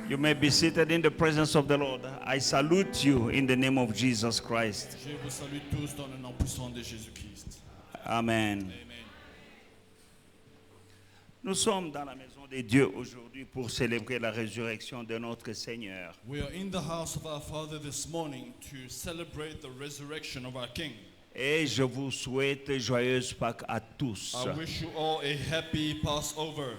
You may be seated in the presence of the Lord. I salute you in the name of Jesus Christ. Je vous salue tous dans le nom puissant de Jésus-Christ. Amen. Amen. Nous sommes dans la maison de Dieu aujourd'hui pour célébrer la résurrection de notre Seigneur. We are in the house of our Father this morning to celebrate the resurrection of our King. Et je vous souhaite joyeuse Pâques à tous. I wish you all a happy Passover.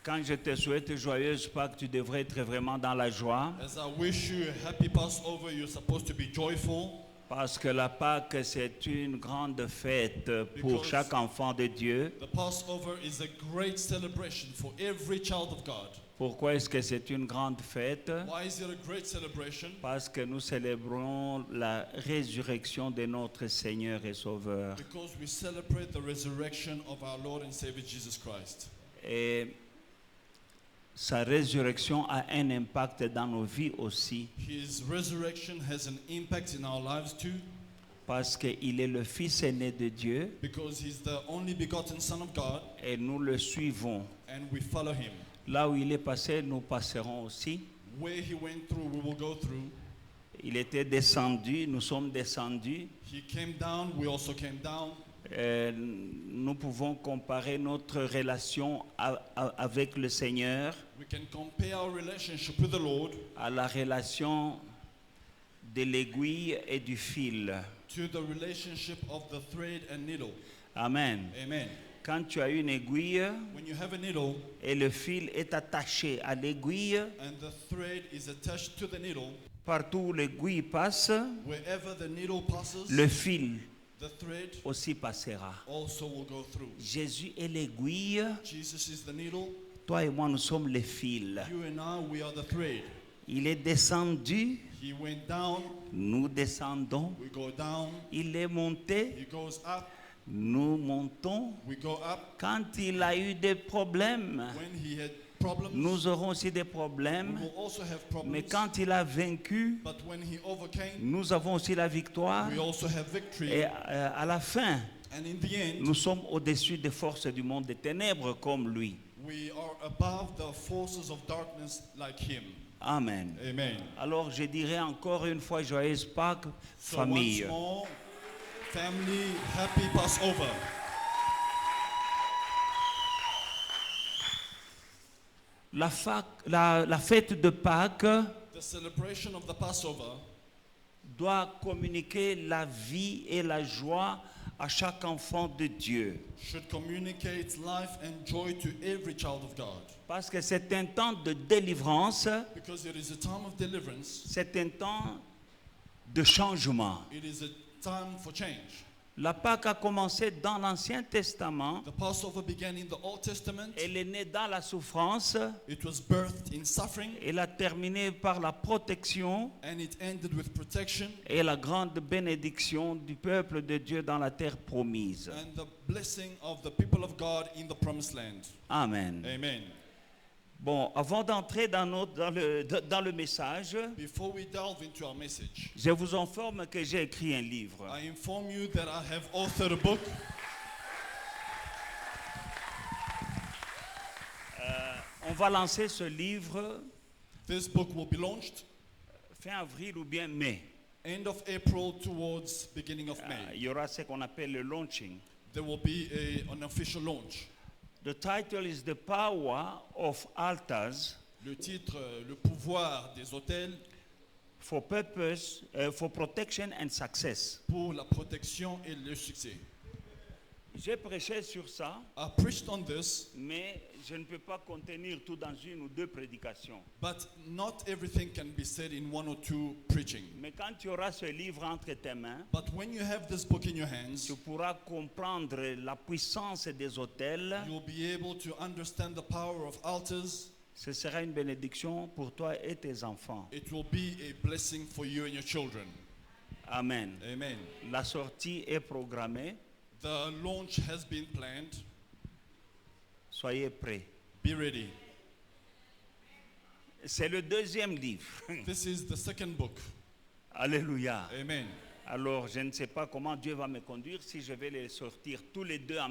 Quand je te souhaite joyeuse Pâques, tu devrais être vraiment dans la joie. As I wish you a happy Passover, you're supposed to be joyful. Parce que la Pâques, c'est une grande fête pour Because chaque enfant de Dieu. The Passover is a great celebration for every child of God. Pourquoi est-ce que c'est une grande fête? Why is it a great celebration? Parce que nous célébrons la résurrection de notre Seigneur et Sauveur. Because we celebrate the resurrection of our Lord and Savior Jesus Christ. Et sa résurrection a un impact dans nos vies aussi. His resurrection has an impact in our lives too. Parce qu'il est le Fils aîné de Dieu Because he's the only begotten Son of God, et nous le suivons. and we follow him. Là où il est passé, nous passerons aussi. Where he went through, we will go through. Il était descendu, nous sommes descendus. He came down, we also came down. Nous pouvons comparer notre relation avec le Seigneur We can compare our relationship with the Lord à la relation de l'aiguille et du fil. to the relationship of the thread and needle. Amen. Amen. Quand tu as une aiguille When you have a needle et le fil est attaché à l'aiguille, and the thread is attached to the needle, partout où l'aiguille passe, wherever the needle passes, le fil the thread aussi passera. also will go through. Jésus est l'aiguille, Jesus is the needle. toi et moi nous sommes les fils. You and I, we are the thread. Il est descendu, He went down, nous descendons. we go down. Il est monté, He goes up, nous montons. we go up. Quand il a eu des problèmes, When he had problems, nous aurons aussi des we problèmes. will also have Mais problems. quand il a vaincu, But when he overcame, nous avons aussi la victoire. we also have victory. Et à la fin, And in the end, nous sommes au-dessus des forces du monde des ténèbres comme lui. we are above the forces of darkness like him. Amen. Amen. Alors je dirais encore une fois joyeuse Pâques, So famille. once more, family, happy Passover. La fête de Pâques The celebration of the Passover doit communiquer la vie et la joie à chaque enfant de Dieu. should communicate life and joy to every child of God. Parce que c'est un temps de délivrance, Because it is a time of deliverance. c'est un temps de changement. It is a time for change. La Pâque a commencé dans l'Ancien Testament. The Passover began in the Old Testament. Elle est née dans la souffrance. It was birthed in suffering, Elle a terminé par la protection and it ended with protection et la grande bénédiction du peuple de Dieu dans la terre promise. and the blessing of the people of God in the promised land. Amen. Amen. Bon, avant d'entrer dans le message, Before we delve into our message, je vous informe que j'ai écrit un livre. I inform you that I have authored a book. On va lancer ce livre This book will be launched fin avril ou bien mai. end of April towards beginning of Il May. y aura ce qu'on appelle le launching. There will be an official launch. The title is The Power of Altars Le titre, le pouvoir des hôtels for Protection and Success. pour la protection et le succès. J'ai prêché sur ça, I preached on this, mais je ne peux pas contenir tout dans une ou deux prédications. but not everything can be said in one or two preaching. Mais quand tu auras ce livre entre tes mains, But when you have this book in your hands, tu pourras comprendre la puissance des autels. you'll be able to understand the power of altars. Ce sera une bénédiction pour toi et tes enfants. It will be a blessing for you and your children. Amen. Amen. La sortie est programmée. The launch has been planned. Soyez prêts. Be ready. C'est le deuxième livre. This is the second book. Alléluia. Amen. Alors, je ne sais pas comment Dieu va me conduire, si je vais les sortir tous les deux en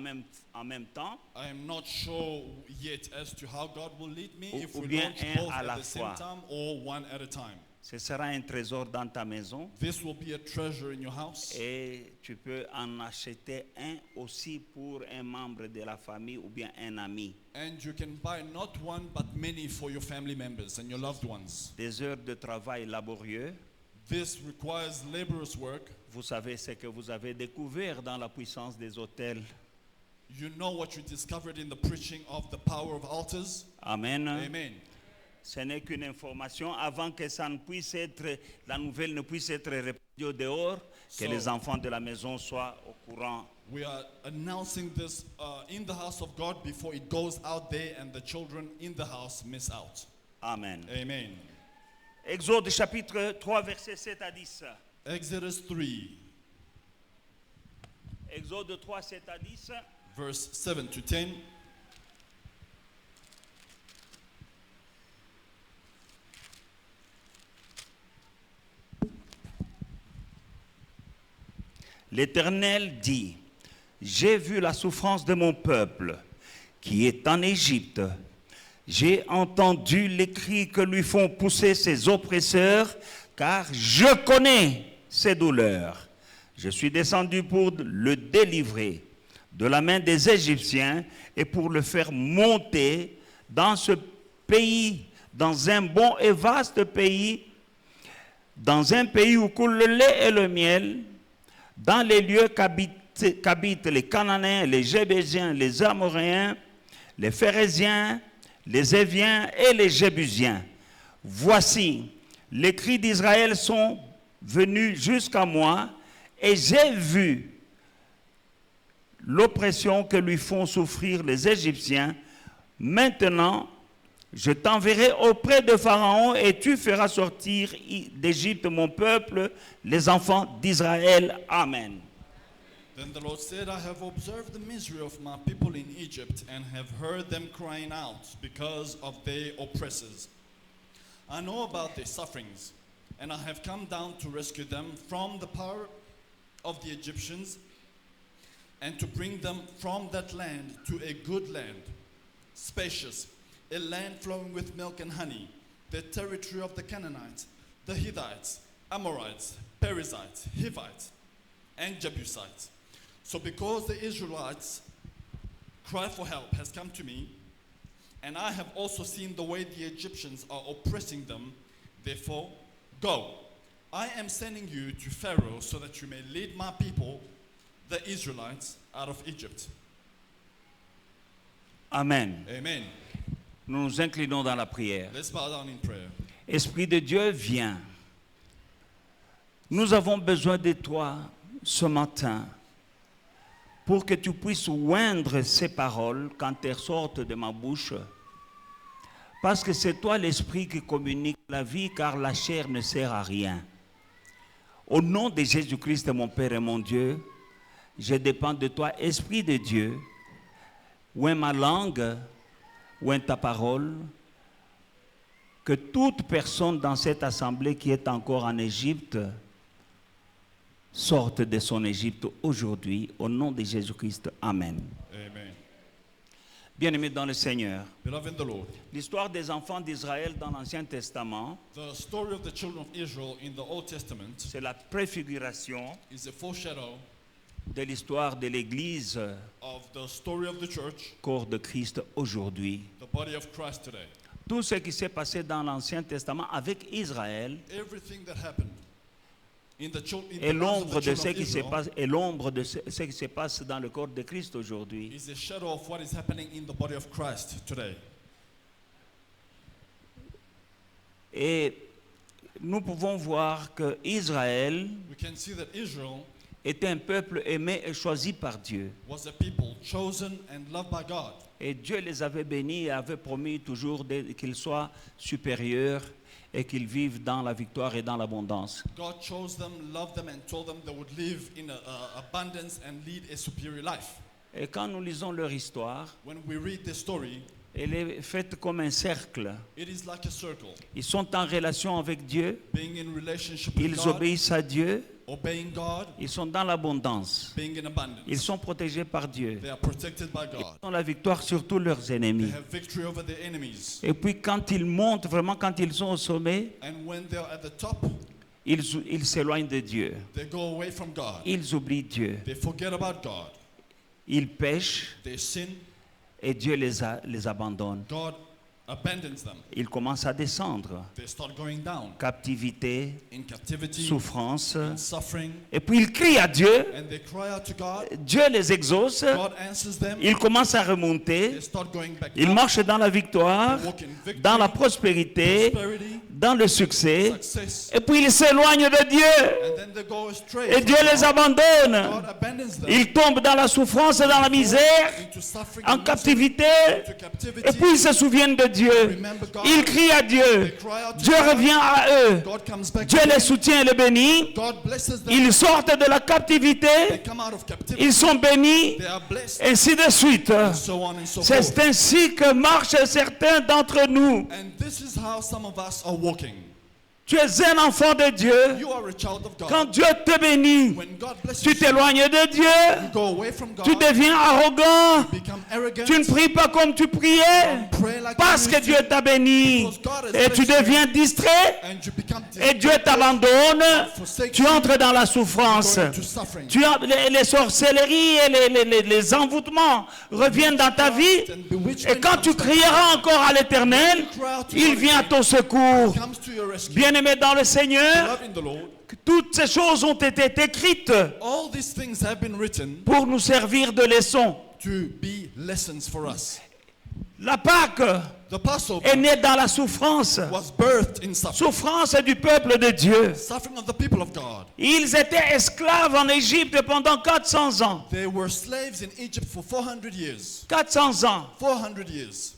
même temps, I am not sure yet as to how God will lead me, if ou we bien launch un both à la at the same fois. time or one at a time. Ce sera un trésor dans ta maison This will be a treasure in your house, et tu peux en acheter un aussi pour un membre de la famille ou bien un ami. and you can buy not one but many for your family members and your loved ones. Des heures de travail laborieux, This requires laborious work. vous savez ce que vous avez découvert dans la puissance des autels. You know what you discovered in the preaching of the power of altars. Amen. Amen. Ce n'est qu'une information avant que ça ne puisse être, la nouvelle ne puisse être répandue au dehors, que So- les enfants de la maison soient au courant. We are announcing this in the house of God before it goes out there and the children in the house miss out. Amen. Amen. Exode chapitre 3, versets 7 à 10. Exodus 3, Exode 3, 7 à 10. verse 7 to 10. L'Éternel dit, j'ai vu la souffrance de mon peuple qui est en Égypte. J'ai entendu les cris que lui font pousser ses oppresseurs, car je connais ses douleurs. Je suis descendu pour le délivrer de la main des Égyptiens et pour le faire monter dans ce pays, dans un bon et vaste pays, dans un pays où coule le lait et le miel, dans les lieux qu'habitent les Cananéens, les Jébésiens, les Amoréens, les Phérésiens, les Éviens et les Jébusiens. Voici, les cris d'Israël sont venus jusqu'à moi et j'ai vu l'oppression que lui font souffrir les Égyptiens. Maintenant, je t'enverrai auprès de Pharaon et tu feras sortir d'Égypte mon peuple, les enfants d'Israël. Amen. Then the Lord said, I have observed the misery of my people in Egypt and have heard them crying out because of their oppressors. I know about their sufferings, and I have come down to rescue them from the power of the Egyptians and to bring them from that land to a good land, spacious, a land flowing with milk and honey, the territory of the Canaanites, the Hittites, Amorites, Perizzites, Hivites, and Jebusites. So because the Israelites' cry for help has come to me, and I have also seen the way the Egyptians are oppressing them, therefore, go. I am sending you to Pharaoh so that you may lead my people, the Israelites, out of Egypt. Amen. Amen. Nous nous inclinons dans la prière. Let's bow down in prayer. Esprit de Dieu, viens. Nous avons besoin de toi ce matin pour que tu puisses oindre ces paroles quand elles sortent de ma bouche. Parce que c'est toi l'esprit qui communique la vie, car la chair ne sert à rien. Au nom de Jésus-Christ, mon Père et mon Dieu, je dépends de toi, Esprit de Dieu, oint ma langue, oint ta parole, que toute personne dans cette assemblée qui est encore en Égypte sorte de son Égypte aujourd'hui, au nom de Jésus-Christ. Amen. Amen. Bien-aimés dans le Seigneur, Beloved in the Lord, l'histoire des enfants d'Israël dans l'Ancien Testament, the story of the children of Israel in the Old Testament c'est la préfiguration is a foreshadow de l'histoire de l'Église, of the story of the church, corps de Christ aujourd'hui. the body of Christ today. Tout ce qui s'est passé dans l'Ancien Testament avec Israël Everything that happened in the est lives of l'ombre the de ce children of qui se Israel passe, est l'ombre de ce qui se passe dans le corps de Christ aujourd'hui. is a shadow of what is happening in the body of Christ today. Et nous pouvons voir que Israël We can see that Israel était un peuple aimé et choisi par Dieu. was a people chosen and loved by God. Et Dieu les avait bénis et avait promis toujours qu'ils soient supérieurs et qu'ils vivent dans la victoire et dans l'abondance. God chose them, loved them, and told them they would live in abundance and lead a superior life. Et quand nous lisons leur histoire, When we read this story, Elle est faite comme un cercle. It is like a circle. Ils sont en relation avec Dieu. Being in relationship with Ils God, obéissent à Dieu. obeying God, Ils sont dans l'abondance. being in abundance. Ils sont protégés par Dieu. They are protected by God. Ils ont la victoire sur tous leurs ennemis. They have victory over their enemies. Et puis quand ils montent, vraiment quand ils sont au sommet, And when they're at the top, ils s'éloignent de Dieu. they go away from God. Ils oublient Dieu. They forget about God. Ils pêchent They sin. et Dieu les abandonne. God abandons them. Ils commencent à descendre. They start going down Captivité, in captivity, souffrance. in suffering, Et puis ils crient à Dieu. and they cry out to God. Dieu les exauce. God answers them. Ils commencent à remonter. They start going back Ils up. marchent dans la victoire, They walk in victory, dans la prospérité, prosperity, dans le succès. success, Et puis ils s'éloignent de Dieu. and then they go astray. Et from Dieu les God. abandonne. God abandons them. Ils tombent dans la souffrance et dans la misère, Into suffering en and misery, captivité. into captivity. Et puis ils se souviennent de Dieu. Remember God. Ils crient à Dieu. They cry out to Dieu God. revient à eux. God comes back Dieu to les them. soutient et les bénit. God blesses them. Ils sortent de la They captivité. come out of captivity. Ils sont bénis. They are blessed. Ainsi de suite. So on and so C'est forth. ainsi que marchent certains d'entre nous. And this is how some of us are walking. Tu es un enfant de Dieu. You are a child of God. Quand Dieu te bénit, When God blesses tu you, t'éloignes de you Dieu. go away from God. Tu deviens arrogant. Become arrogant. Tu ne pries pas comme tu priais. Pray like Parce you que used Dieu to, t'a béni. because God has Et tu blessed you, deviens distrait. and you become Et Dieu t'abandonne. forsake Tu you, entres dans la souffrance. going to suffering. Les sorcelleries et les envoûtements reviennent dans ta vie. And bewitchment Et quand tu comes back. crieras encore à l'Éternel, il vient à ton secours. Comes to your rescue. Bien-aimé dans le Seigneur, Love in the Lord. toutes ces choses ont été écrites All these things have been written pour nous servir de leçon. to be lessons for us. La Pâque The Passover est née dans la souffrance. was birthed in suffering. Souffrance du peuple de Dieu. Suffering of the people of God. Ils étaient esclaves en Égypte pendant 400 ans. They were slaves in Egypt for 400 years. 400 ans. 400 years.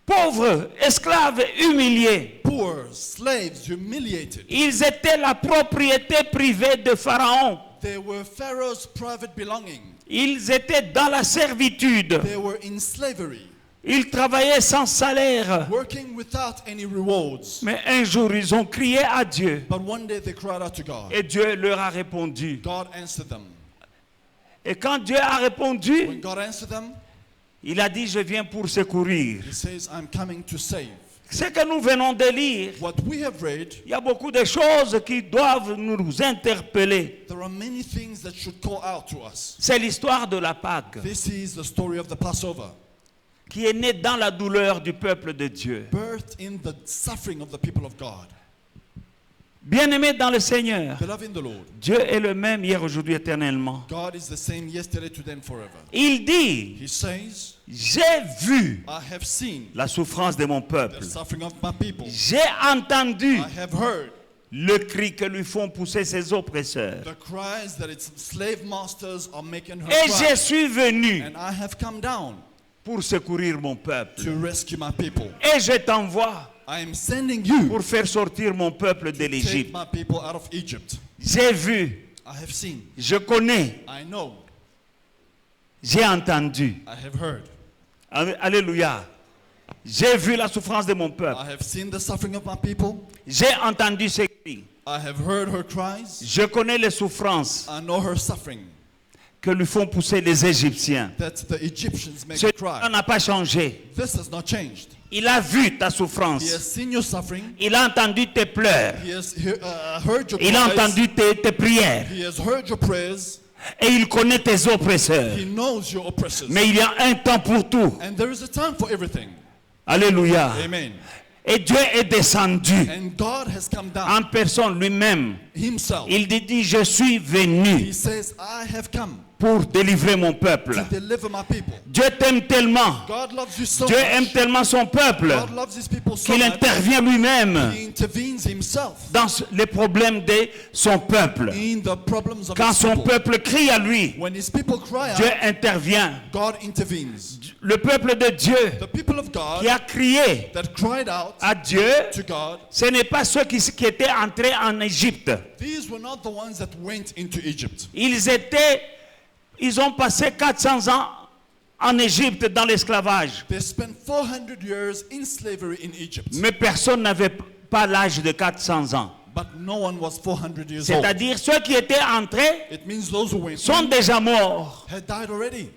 Pauvres, esclaves, humiliés. Poor, slaves, humiliated. Ils étaient la propriété privée de Pharaon. They were Pharaoh's private belonging. Ils étaient dans la servitude. They were in slavery, Ils travaillaient sans salaire. working without any rewards. Mais un jour, ils ont crié à Dieu. But one day they cried out to God. Et Dieu leur a répondu. God answered them. Et quand Dieu a répondu, When God answered them, il a dit, je viens pour secourir. He says, I'm coming to save. Ce que nous venons de lire, What we have read, il y a beaucoup de choses qui doivent nous interpeller. there are many things that should call out to us. C'est l'histoire de la Pâque This is the story of the Passover, qui est née dans la douleur du peuple de Dieu. birthed in the suffering of the people of God. Bien-aimés dans le Seigneur, Beloved in the Lord, Dieu est le même hier, aujourd'hui, éternellement. God is the same yesterday, today, and forever. Il dit, He says, j'ai vu I have seen la souffrance de mon the peuple. suffering of my people. J'ai entendu I have heard le cri que lui font pousser ses oppresseurs. the cries that its slave masters are making her Et je cry. suis venu And I have come down pour secourir mon peuple. to rescue my people. Et je t'envoie I am sending you pour faire sortir mon peuple de to take l'Égypte. my people out of Egypt. J'ai vu, I have seen, je connais, I know, j'ai entendu. I have heard. Alléluia. J'ai vu la souffrance de mon peuple. I have seen the suffering of my people. J'ai entendu ses cris. I have heard her cries. Je connais les souffrances I know her suffering. que lui font pousser les Égyptiens. That the Egyptians make Ce her cry. n'a pas changé. This has not changed. Il a vu ta He souffrance. has seen your suffering. Il a entendu tes pleurs. He has heard your Il a cries. entendu tes prières. He has heard your prayers. Et il connaît tes oppresseurs. He knows your oppressors. Mais il y a un temps pour tout. And there is a time for everything. Alléluia. Amen. Et Dieu est descendu And God has come down en personne lui-même. himself. Il dit, je suis venu He says, I have come pour délivrer mon peuple. to deliver my people. Dieu t'aime tellement. God loves you so Dieu aime much. tellement son peuple God loves his people so qu'il much. intervient lui-même He intervenes himself dans les problèmes de son peuple. in the problems of Quand his son people. peuple crie à lui, When his people cry Dieu out, intervient. God intervenes. Le peuple de Dieu The people of God qui a crié that cried out à Dieu, to God, ce n'est pas ceux qui étaient entrés en Égypte. these were not the ones that went into Egypt. Ils ont passé 400 ans en Égypte dans l'esclavage. They spent 400 years in slavery in Egypt. Mais personne n'avait pas l'âge de 400 ans. But no one was 400 years old. C'est-à-dire ceux qui étaient entrés It means those who went sont in déjà morts. had died already.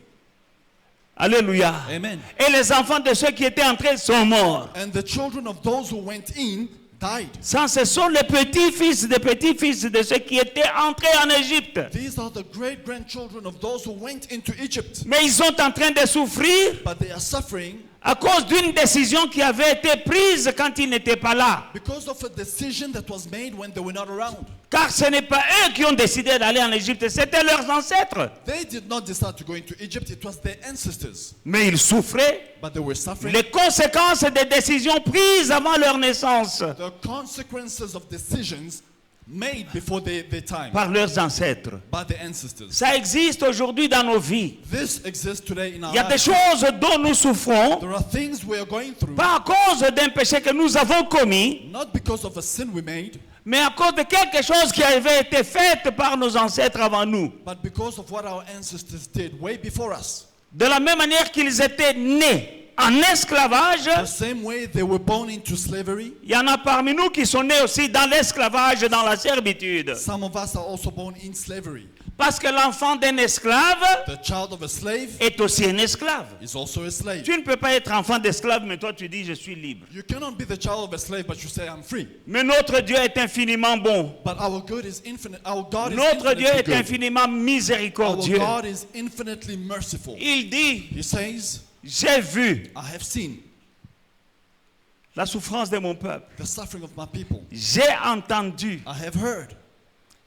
Alléluia. Amen. Et les enfants de ceux qui étaient entrés sont morts. And the children of those who went in died. Ça, ce sont les petits-fils des petits-fils de ceux qui étaient entrés en Égypte. These are the great-grandchildren of those who went into Egypt. Mais ils sont en train de souffrir But they are suffering à cause d'une décision qui avait été prise quand ils n'étaient pas là. because of a decision that was made when they were not around. Car ce n'est pas eux qui ont décidé d'aller en Égypte, c'était leurs ancêtres. They did not decide to go into Egypt, it was their ancestors. Mais ils souffraient But they were suffering les conséquences des décisions prises avant leur naissance the consequences of decisions made before their time par leurs ancêtres. by the ancestors. Ça existe aujourd'hui dans nos vies. This exists today in our Il y a des lives. choses dont nous souffrons, There are things we are going through, pas à cause d'un péché que nous avons commis, not because of a sin we made, mais à cause de quelque chose qui avait été fait par nos ancêtres avant nous. but because of what our ancestors did way before us. De la même manière qu'ils étaient nés en esclavage, The same way they were born into slavery, il y en a parmi nous qui sont nés aussi dans l'esclavage, dans la servitude. some of us are also born in slavery. Parce que l'enfant d'un esclave The child of a slave est aussi un esclave. is also a slave. Tu ne peux pas être enfant d'esclave, mais toi tu dis je suis libre. You cannot be the child of a slave, but you say I'm free. Mais notre Dieu est infiniment bon. But our good is infinite. Our God is Notre Dieu infinitely est good. infiniment Our miséricordieux. God is infinitely merciful. Il dit, He says, j'ai vu I have seen la souffrance de mon peuple. the suffering of my people. J'ai entendu I have heard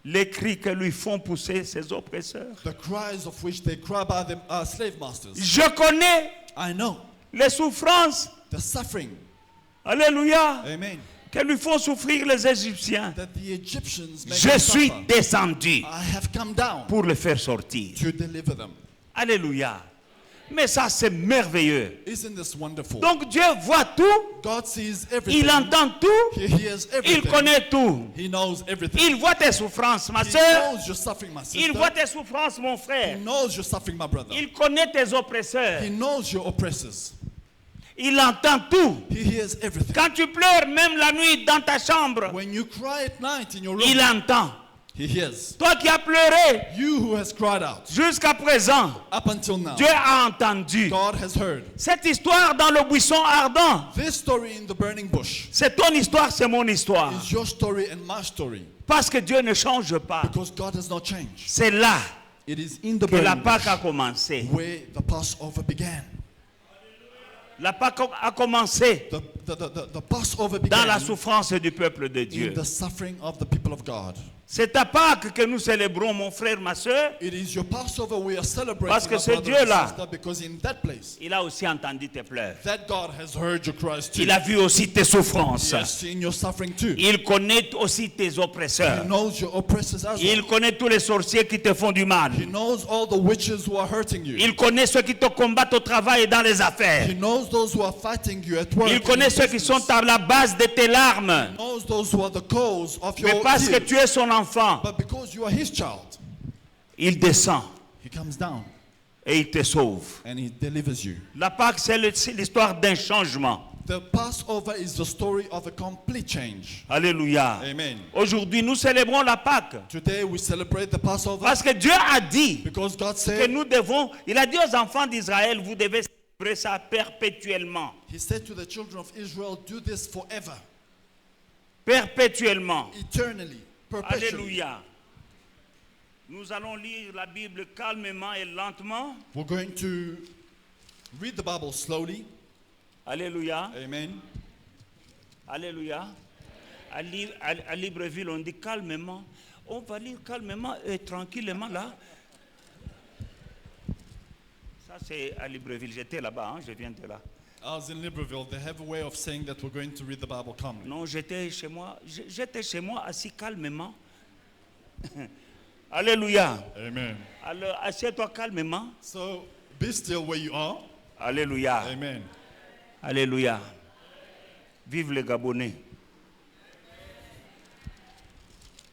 les cris que lui font pousser ses oppresseurs. the cries of which they cry by the slave masters. Je connais I know les souffrances, the suffering, alléluia, amen, que lui font souffrir les Égyptiens. that the Egyptians make Je them suis suffer. descendu I have come down pour le faire sortir. to deliver them. Alléluia. Mais ça, c'est merveilleux. Isn't this wonderful? Donc Dieu voit tout, God sees everything. il entend tout, He hears il everything. connaît tout. He knows everything. Il voit tes souffrances, ma He soeur. knows your suffering, my sister. Il voit tes souffrances, mon He frère. knows your suffering, my brother. Il connaît tes oppresseurs. He knows your oppressors. Il entend tout. He hears everything. Quand tu pleures, même la nuit dans ta chambre, When you cry at night in your room, il entend. He hears. Toi qui as pleuré You who has cried out jusqu'à présent, up until now, Dieu a entendu. God has heard. Cette histoire dans le buisson ardent, This story in the burning bush c'est ton histoire, c'est mon histoire. is your story and my story Parce que Dieu ne change pas. because God has not changed. C'est là It is in the que la burning Pâque bush a commencé. where the Passover began. La Pâque a commencé The Passover dans la began souffrance du peuple de Dieu. in the suffering of the people of God. C'est ta Pâque que nous célébrons, mon frère, ma soeur. It is your Passover we are celebrating, Parce que our ce brother and Dieu-là, sister, because in that place, Il a aussi entendu tes pleurs. that God has heard your cries too. Il a vu aussi tes souffrances. He has seen your suffering too. Il connaît aussi tes He oppresseurs. knows your oppressors as Il well. connaît tous les sorciers qui te font du mal. He knows all the witches who are hurting you. Il connaît ceux qui te combattent au travail et dans les affaires. He knows those who are fighting you at work. Il connaît in ceux qui business. sont à la base de tes larmes. He knows those who are the cause of Mais your parce que tears. tu es son enfant, But because you are his child, il descend he comes down et il te sauve. and he delivers you. La Pâque, c'est l'histoire d'un changement. The Passover is the story of a complete change. Alléluia. Amen. Aujourd'hui, nous célébrons la Pâque. Today we celebrate the Passover Parce que Dieu a dit because God que said, nous devons, il a dit aux enfants d'Israël, vous devez célébrer ça perpétuellement. He said to the children of Israel, do this forever, Perpétuellement. eternally, perpetually. Alléluia. Nous allons lire la Bible calmement et lentement. We're going to read the Bible slowly. Alléluia. Amen. Alléluia. À Libreville, on dit calmement. On va lire calmement et tranquillement là. Ça, c'est à Libreville. J'étais là-bas, hein, je viens de là. I was in Libreville. They have a way of saying that we're going to read the Bible calmly. Non, j'étais chez moi. J'étais chez moi assis calmement. Alléluia. Amen. Alors, assieds-toi calmement. So be still where you are. Alléluia. Amen. Alléluia. Vive les Gabonais.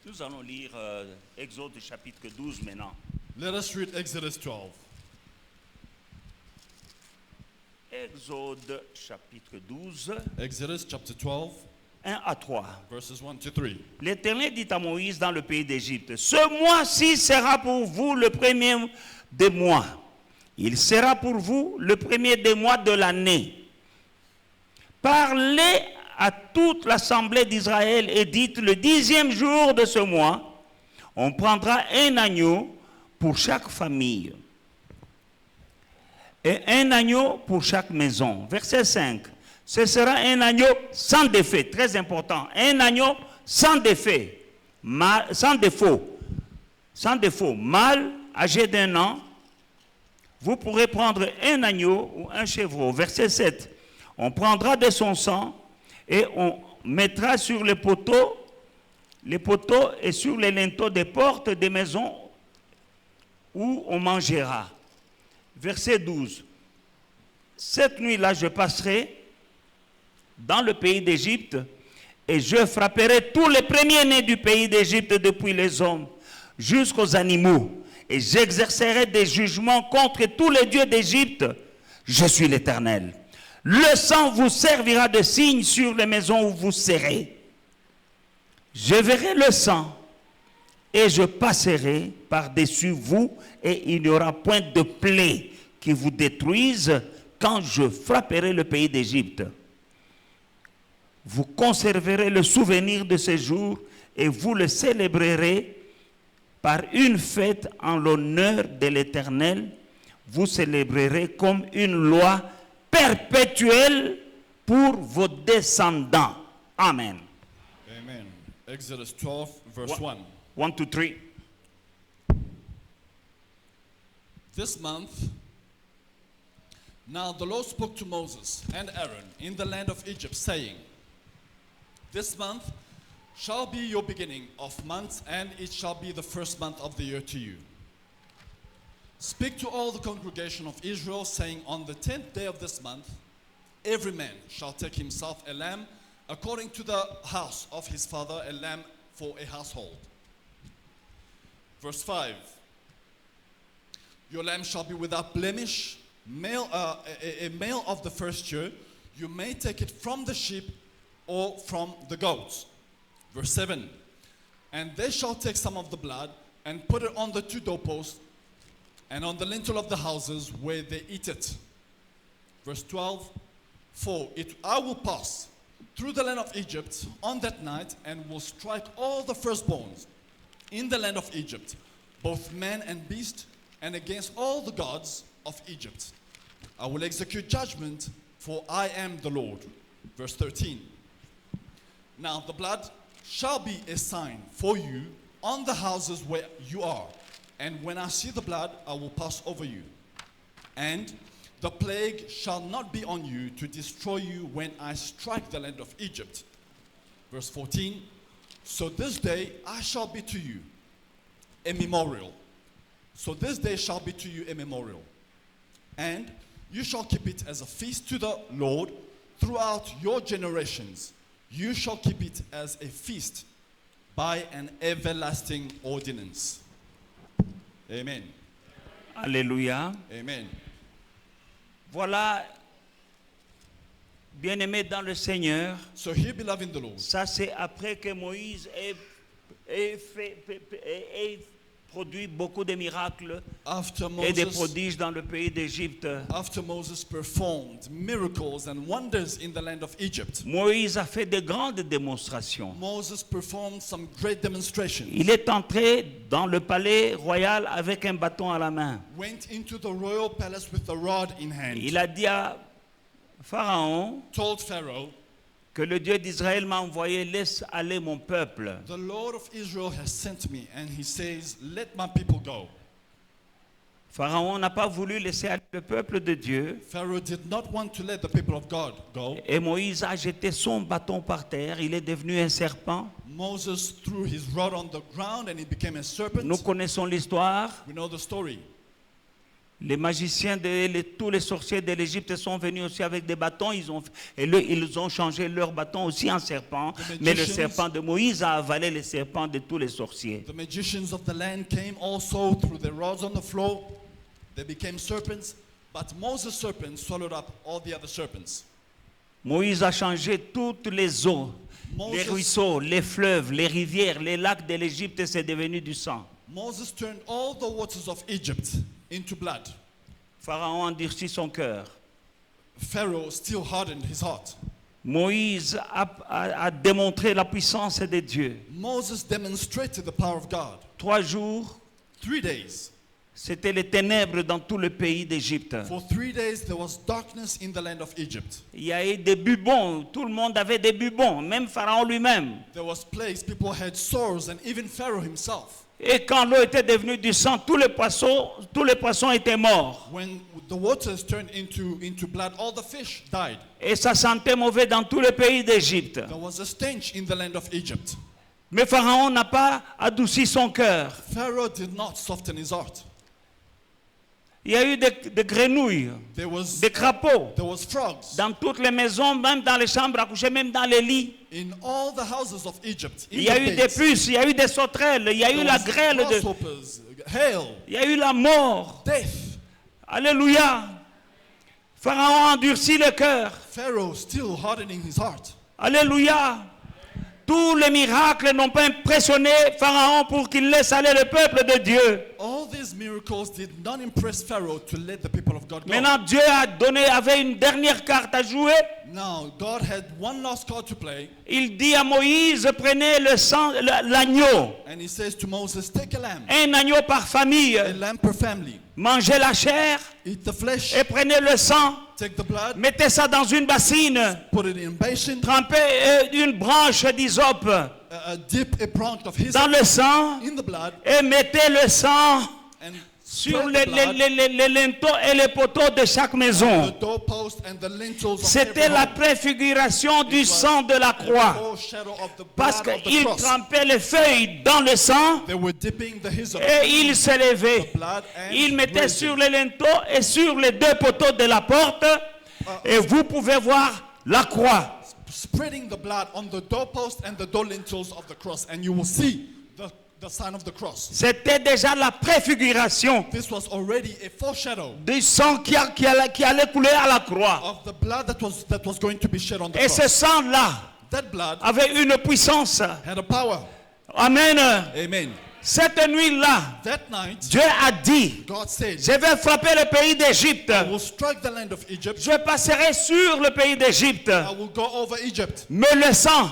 Nous allons lire Exode chapitre 12 maintenant. Let us read Exodus 12. Exode chapitre 12, Exodus chapter 12, 1 à 3. verses 1 to 3. L'Éternel dit à Moïse dans le pays d'Égypte, ce mois-ci sera pour vous le premier des mois. Il sera pour vous le premier des mois de l'année. Parlez à toute l'assemblée d'Israël et dites, le 10e jour de ce mois, on prendra un agneau pour chaque famille et un agneau pour chaque maison. Verset 5. Ce sera un agneau sans défait, très important. Un agneau sans défait, sans défaut, mâle, âgé d'1 an. Vous pourrez prendre un agneau ou un chevreau. Verset 7. On prendra de son sang et on mettra sur les poteaux et sur les linteaux des portes des maisons où on mangera. Verset 12. Cette nuit-là, je passerai dans le pays d'Égypte et je frapperai tous les premiers-nés du pays d'Égypte, depuis les hommes jusqu'aux animaux, et j'exercerai des jugements contre tous les dieux d'Égypte. Je suis l'Éternel. Le sang vous servira de signe sur les maisons où vous serez. Je verrai le sang et je passerai par-dessus vous, et il n'y aura point de plaie qui vous détruise quand je frapperai le pays d'Égypte. Vous conserverez le souvenir de ces jours et vous le célébrerez par une fête en l'honneur de l'Éternel. Vous célébrerez comme une loi perpétuelle pour vos descendants. Amen. Amen. Exodus 12, verse 1. 1 to 3. This month, now the Lord spoke to Moses and Aaron in the land of Egypt, saying, this month shall be your beginning of months, and it shall be the first month of the year to you. Speak to all the congregation of Israel, saying, on the 10th day of this month, every man shall take himself a lamb according to the house of his father, a lamb for a household. Verse 5. Your lamb shall be without blemish, a male of the first year. You may take it from the sheep or from the goats. Verse 7. And they shall take some of the blood and put it on the 2 doorposts and on the lintel of the houses where they eat it. Verse 12. For I will pass through the land of Egypt on that night, and will strike all the firstborns in the land of Egypt, both man and beast, and against all the gods of Egypt. I will execute judgment, for I am the Lord. Verse 13. Now the blood shall be a sign for you on the houses where you are. And when I see the blood, I will pass over you. And the plague shall not be on you to destroy you when I strike the land of Egypt. Verse 14. So this day I shall be to you a memorial. So this day shall be to you a memorial. And you shall keep it as a feast to the Lord throughout your generations. You shall keep it as a feast by an everlasting ordinance. Amen. Alléluia. Amen. Voilà, bien-aimés dans le Seigneur, So here, beloved in the Lord, ça c'est après que Moïse ait produit beaucoup de miracles after et des Moses, prodiges dans le pays d'Égypte. after Moses performed miracles and wonders in the land of Egypt, Moïse a fait de grandes démonstrations. Moses performed some great demonstrations. Il est entré dans le palais royal avec un bâton à la main. Went into the royal palace with a rod in hand. Il a dit à Pharaon Told Pharaoh, que le Dieu d'Israël m'a envoyé, laisse aller mon peuple. the Lord of Israel has sent me, and he says, let my people go. Pharaon n'a pas voulu laisser aller le peuple de Dieu. Pharaoh did not want to let the people of God go. Et Moïse a jeté son bâton par terre. Il est devenu un serpent. Moses threw his rod on the ground and he became a serpent. Nous connaissons l'histoire. We know the story. Les magiciens, tous les sorciers de l'Égypte sont venus aussi avec des bâtons. Ils ont changé leur bâton aussi en serpent. Mais le serpent de Moïse a avalé le serpent de tous les sorciers. The magicians of the land came also, threw their rods on the floor. They became serpents. But Moses' serpent swallowed up all the other serpents. Moïse a changé toutes les eaux, les Moses- ruisseaux, les fleuves, les rivières, les lacs de l'Égypte, et c'est devenu du sang. Moses turned all the waters of Egypt into blood. Pharaon endurcit son cœur. Pharaoh still hardened his heart. Moïse a démontré la puissance de Dieu. Moses demonstrated the power of God. 3 jours, 3 days. c'était les ténèbres dans tout le pays d'Égypte. For 3 days there was darkness in the land of Egypt. Il y a eu des bubons, tout le monde avait des bubons, même Pharaon lui-même. There was plagues, people had sores, and even Pharaoh himself. Et quand l'eau était devenue du sang, tous les poissons étaient morts. When the waters turned into blood, all the fish died. Et ça sentait mauvais dans tout le pays d'Égypte. There was a stench in the land of Egypt. Mais Pharaon n'a pas adouci son cœur. Pharaoh did not soften his heart. Il y a eu des grenouilles, There was frogs dans toutes les maisons, même dans les chambres à coucher, même dans les lits. in all the houses of Egypt. Il y a eu des puces, il y a eu des sauterelles, il y a eu la grêle, grasshoppers, hail, il y a eu la mort. death. Alléluia. Pharaon a endurci le cœur. Pharaoh still hardening his heart. Alléluia. Tous les miracles n'ont pas impressionné Pharaon pour qu'il laisse aller le peuple de Dieu. All these miracles did not impress Pharaoh to let the people of God go. Maintenant, Dieu avait une dernière carte à jouer. Now, God had one last card to play, Il dit à Moïse, prenez le sang, l'agneau. and he says to Moses, take a lamb, Un agneau par famille. a lamb per family. Mangez la chair Eat the flesh, et prenez le sang. take the blood, Mettez ça dans une bassine. put it in a basin, Trempez une branche d'hysope dip a branch of hyssop dans le sang in the blood, et mettez le sang and sur spread les the blood linteaux et les poteaux de chaque maison. the doorpost and the lintels of C'était every la home. préfiguration du It was sang de la a croix. foreshadow of the Parce blood of the qu'ils cross. trempaient les feuilles dans le sang They were dipping the hyssop et ils se levaient. blood and Ils mettaient raising. sur les linteaux et sur les 2 poteaux de la porte et vous pouvez voir la croix. spreading the blood on the doorpost and the door lintels of the cross, and you will see the sign of the cross. C'était déjà la préfiguration This was already a foreshadow du sang qui allait couler à la croix. of the blood that was going to be shed on the Et ce cross. sang-là That blood avait une puissance. had a power. Amen. Amen. Cette nuit-là, That night, Dieu a dit, God said, je vais frapper le pays d'Égypte. I will strike the land of Egypt. Je passerai sur le pays d'Égypte. I will go over Egypt. Mais le sang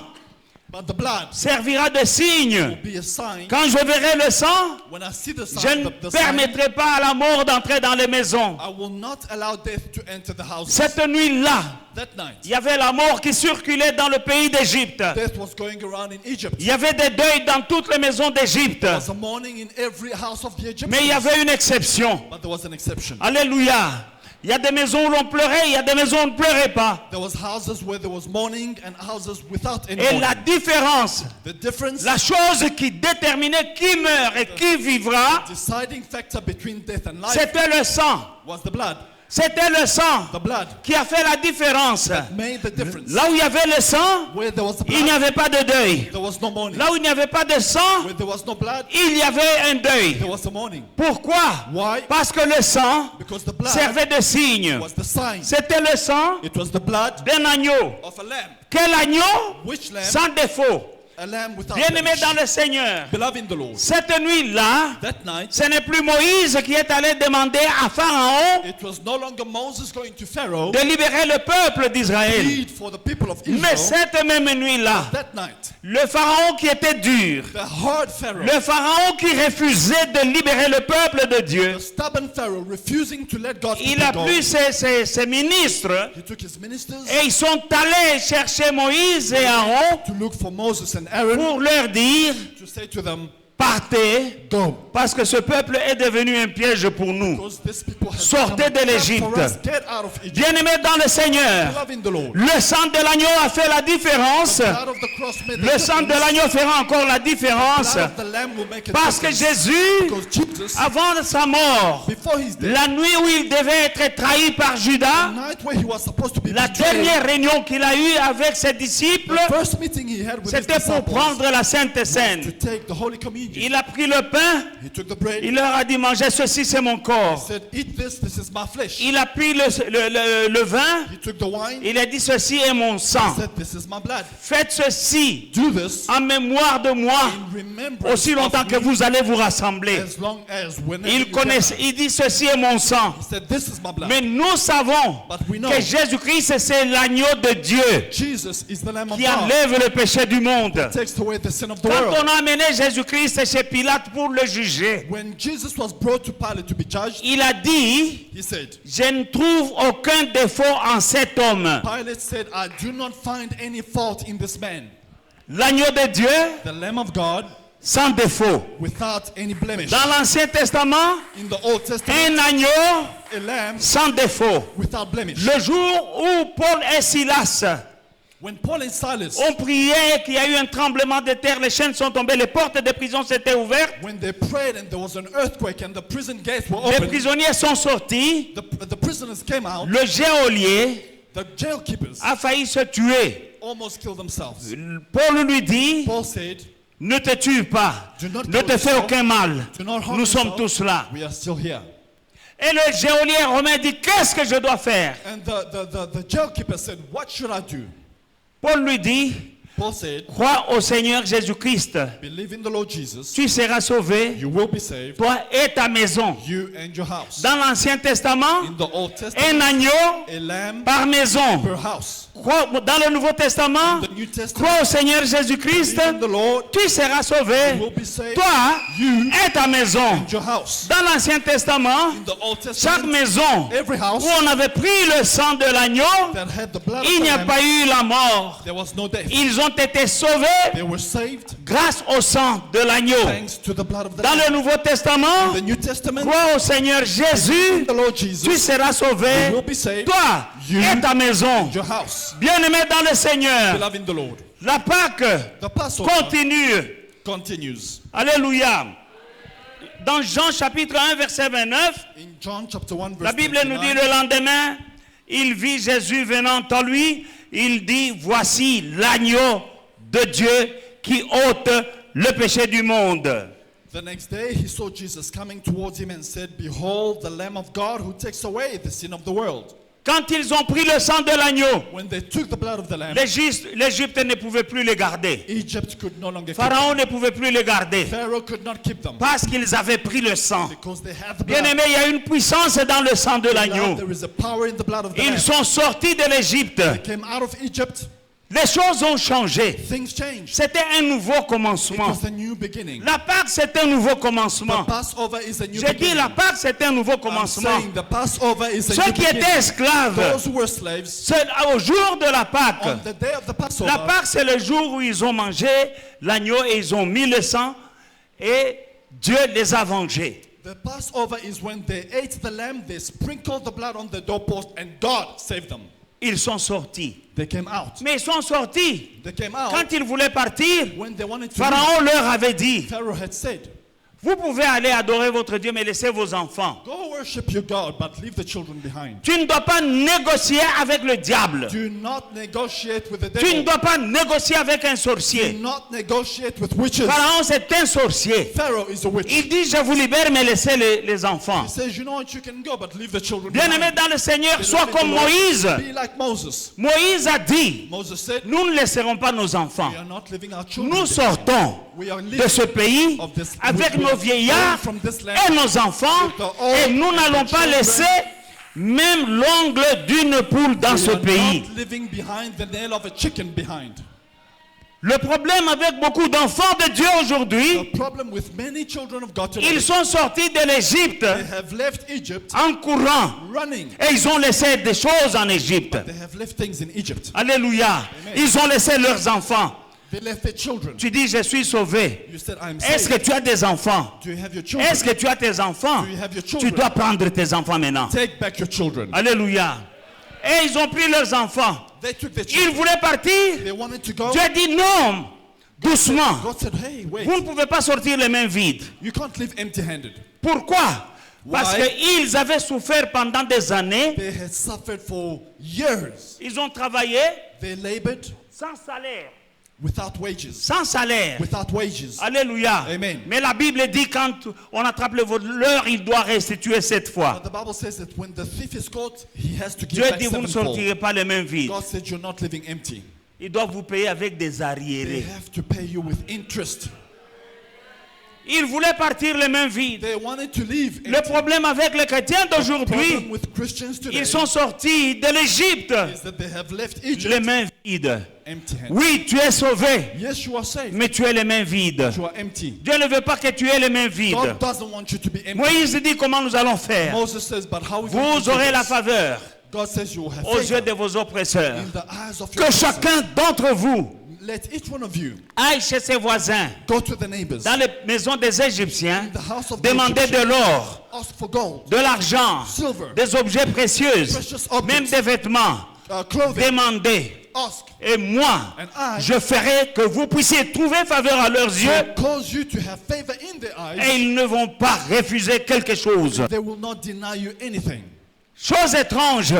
But the blood servira de signe. will be a sign. Quand je verrai le sang, When I see the je sign, ne the sign, permettrai pas à la mort d'entrer dans les maisons. I will not allow death to enter the houses. Cette nuit-là, That night, il y avait la mort qui circulait dans le pays d'Égypte. death was going around in Egypt. Il y avait des deuils dans toutes les maisons d'Égypte. There was a mourning in every house of the Egyptians. Mais il y avait une exception. But there was an exception. Alléluia. Il y a des maisons où l'on pleurait, il y a des maisons où on ne pleurait pas. There was houses where there was mourning and houses without any Et mourning. la différence, The difference, la chose qui déterminait qui meurt et qui vivra, deciding factor between death and life c'était le sang. was the blood. C'était le sang The blood qui a fait la différence. made the difference. Là où il y avait le sang, Where there was the il n'y blood, avait pas de deuil. there was no mourning. Là où il n'y avait pas de sang, Where there was no blood, il y avait un deuil. there was a mourning. Pourquoi? Why? Parce que le sang Because the blood servait de signe. was the sign. C'était le sang It was the blood d'un agneau. of a lamb. Quel agneau? Which lamb? Sans défaut. A lamb without Bien-aimé blemish. dans le Seigneur. Beloved in the Lord. Cette nuit-là, That night, ce n'est plus Moïse qui est allé demander à Pharaon it was no longer Moses going to Pharaoh de libérer le peuple d'Israël. plead for the people of Mais Israel. cette même nuit-là, That night, le Pharaon qui était dur, the hard Pharaoh, le Pharaon qui refusait de libérer le peuple de Dieu, the stubborn Pharaoh, refusing to let God's il people a go, pris ses ministres he took his ministers et ils sont allés chercher Moïse et Aaron to look for Moses and Aaron pour leur dire, to say to them, partez, go. parce que ce peuple est devenu un piège pour nous. Because these people have Sortez become a de trap l'Égypte. for us. Get out of Egypt. Bien-aimé dans le Seigneur, Beloved in the Lord. le sang de l'agneau a fait la différence. Out of the cross made the Le sang de difference. l'agneau fera encore la différence. Blood of the lamb will make a Parce que difference. Jésus, Because Jesus, avant sa mort, before his death, la nuit où il devait être trahi par the Judas, night where he was supposed to be la betrayed, dernière réunion qu'il a eue avec ses disciples, the first meeting he had with his c'était pour disciples prendre la Sainte to Seine. take the Holy Communion. eating. Il a pris le pain, He took the bread. il leur a dit, mangez ceci, c'est mon He corps. said, eat this is my flesh. Il a pris le vin, He took the wine. il a dit, ceci est mon He sang. said, this is my blood. Faites ceci Do this en mémoire de moi, in remembrance aussi longtemps of que me, vous allez vous rassembler. as long as whenever Il you connaissait, gather. il dit, ceci est mon sang. He said, this is my blood. Mais nous savons But we know que Jésus-Christ, c'est l'agneau de Dieu Jesus is the Lamb of qui God. enlève le péché du monde. Takes away the sin of the Quand world. on a amené Jésus-Christ chez Pilate pour le juger, When Jesus was brought to Pilate to be judged, il a dit, he said, je ne trouve aucun défaut en cet homme. Pilate said, I do not find any fault in this man. L'agneau de Dieu The Lamb of God sans défaut. without any blemish. Dans l'Ancien Testament, In the Old Testament, un agneau a lamb sans défaut. without blemish. Le jour où Paul et Silas When Paul and Silas, ont prié, qu'il y a eu un tremblement de terre, les chaînes sont tombées, les portes des prisons s'étaient ouvertes, when they prayed and there was an earthquake and the prison gates were les opened, prisonniers sont sortis, the prisoners came out, le geôlier the jail keepers a failli se tuer. almost killed themselves. Paul lui dit, Paul said, ne te tue pas, Do not ne kill te fais yourself. aucun mal, Do not harm nous sommes yourself. tous là. We are still here. Et le geôlier romain dit, qu'est-ce que je dois faire? And the jail keeper said, what should I do? Paul lui dit, Paul said, crois au Seigneur Jésus-Christ, believe in the Lord Jesus, tu seras sauvé, you will be saved, toi et ta maison. you and your house. Dans l'Ancien Testament, In the Old un Testament, agneau a lamb par maison. per house. Crois- Dans le Nouveau Testament, The New Testament, crois au Seigneur Jésus-Christ, believe in the Lord, tu seras sauvé, you will be saved, toi you et ta maison. and your house. Dans l'Ancien Testament, In the Old chaque Testament, maison every house où on avait pris le sang de l'agneau, that had the blood of il the n'y a lamb, pas eu la mort. there was no death. Ils ont été sauvés They were saved grâce au sang de l'agneau. thanks to the blood of the Dans lamb. le Nouveau Testament, In the New Testament, crois au Seigneur Jésus, the Lord tu Jesus, seras you sauvé, will be saved, toi you et ta maison. your house. Bien-aimé dans le Seigneur, Beloved in the Lord. la Pâque The Passover continue. continues. Alléluia. Dans Jean chapitre 1, verset 29, In John chapter 1 la verse Bible nous dit 29, le lendemain, il vit Jésus venant à lui, il dit, voici l'agneau de Dieu qui ôte le péché du monde. the next day he saw Jesus coming towards him and said, behold, the Lamb of God who takes away the sin of the world. Quand ils ont pris le sang de l'agneau, When they took the blood of the Lamb, l'Égypte ne pouvait plus les garder. Egypt could no longer keep Pharaon them. ne pouvait plus les garder Pharaoh could not keep them parce qu'ils avaient pris le sang. because they had the blood. Bien-aimé, il y a une puissance dans le sang de l'agneau. There is a power in the blood of the Ils Lamb. sont sortis de l'Égypte. Came out of Egypt, Les choses ont changé. things changed. C'était un nouveau It commencement. was a new beginning. La Pâque, c'est un nouveau The commencement. Passover is a new J'ai dit, beginning. la Pâque, c'est un nouveau I'm commencement. saying the Passover is a Ceux new qui étaient beginning. esclaves, Those who were slaves, au jour de la on Pâque, the day of the Passover, la Pâque, c'est le jour où ils ont mangé l'agneau et ils ont mis le sang et Dieu les a vengés. the Passover is when they ate the lamb, they sprinkled the blood on the doorpost, and God saved them. Ils sont sortis. They came out. Mais ils sont sortis. They came out Quand ils voulaient partir, when they wanted to leave. Pharaon leur avait dit, Pharaoh had said, vous pouvez aller adorer votre Dieu, mais laissez vos enfants. go worship your God, but leave the children behind. Tu ne dois pas négocier avec le diable. Do not negotiate with the Tu ne devil. dois pas négocier avec un Do sorcier. not negotiate with witches. Pharaon, c'est un sorcier. Pharaoh is a witch. Il dit, je vous libère, mais laissez les enfants. He says, you know what, you can go, but leave the children Bien-aimé behind. dans le Seigneur, sois Beloved in comme the Lord, Moïse. Be like Moses. Moïse a dit, Moses said, nous ne laisserons pas nos enfants. we are not leaving our children Nous behind. sortons We are de ce leaving pays of this- avec we nos are vieillards going from this land et nos enfants with the old et nous and n'allons the pas children. laisser même l'ongle d'une poule dans We ce are pays. not living behind the nail of a chicken behind. Le problème avec beaucoup d'enfants de Dieu aujourd'hui, The problem with many children of God today, ils sont sortis de l'Égypte they have left Egypt en courant running. et ils ont laissé des choses en Égypte. They have left things in Egypt. Alléluia. Ils ont laissé leurs enfants. They left their children. Tu dis, je suis sauvé. You said, I'm Est-ce que saved. tu as des enfants? Do you have your children? Est-ce que tu as tes enfants? Do you have your Tu children? dois prendre tes enfants maintenant. Take back your children. Alléluia. Et ils ont pris leurs enfants. They took their Ils children. voulaient partir. They wanted to go. Dieu dit non, doucement. God said, hey, wait. Vous ne pouvez pas sortir les mains vides. You can't live empty-handed. Pourquoi? Parce Why? qu'ils avaient souffert pendant des années. They had suffered for years. Ils ont travaillé They labored sans salaire. without wages. sans salaire. Without wages. Alléluia. Amen. Mais la Bible dit quand on attrape le voleur, il doit restituer 7 fois. But the Bible says that when the thief is caught, he has to give Dieu back dit, vous ne sevenfold. sortirez pas les mains vides. God said you're not living empty. Il doit vous payer avec des They arriérés. have to pay you with interest. Il voulait partir les mains vides. They wanted to leave Le empty. problème avec les chrétiens The problem d'aujourd'hui, with Christians today ils sont sortis de l'Égypte is that they have left les Egypt mains vides. empty-handed. Oui, tu es sauvé, Yes, you are saved. mais tu es les mains vides. You are empty. Dieu ne veut pas que tu aies les mains vides. God doesn't want you to be empty. Moïse dit comment nous allons faire. Moses says, but how are we going to Vous do aurez la this? faveur God says you will have aux yeux favor de vos oppresseurs. in the eyes of your Que oppressors. chacun d'entre vous Let each one of you aille chez ses voisins, go to the neighbors, dans les maisons des Égyptiens, the house of the demander de Egyptians, l'or, ask for gold, de l'argent, silver, des objets précieux, precious objects, même des vêtements. clothing. Demandez. Ask, Et moi, and I je ferai que vous puissiez trouver faveur à leurs yeux will cause you to have favor in their et eyes. ils ne vont pas refuser quelque chose. They will not deny you anything. Chose étrange,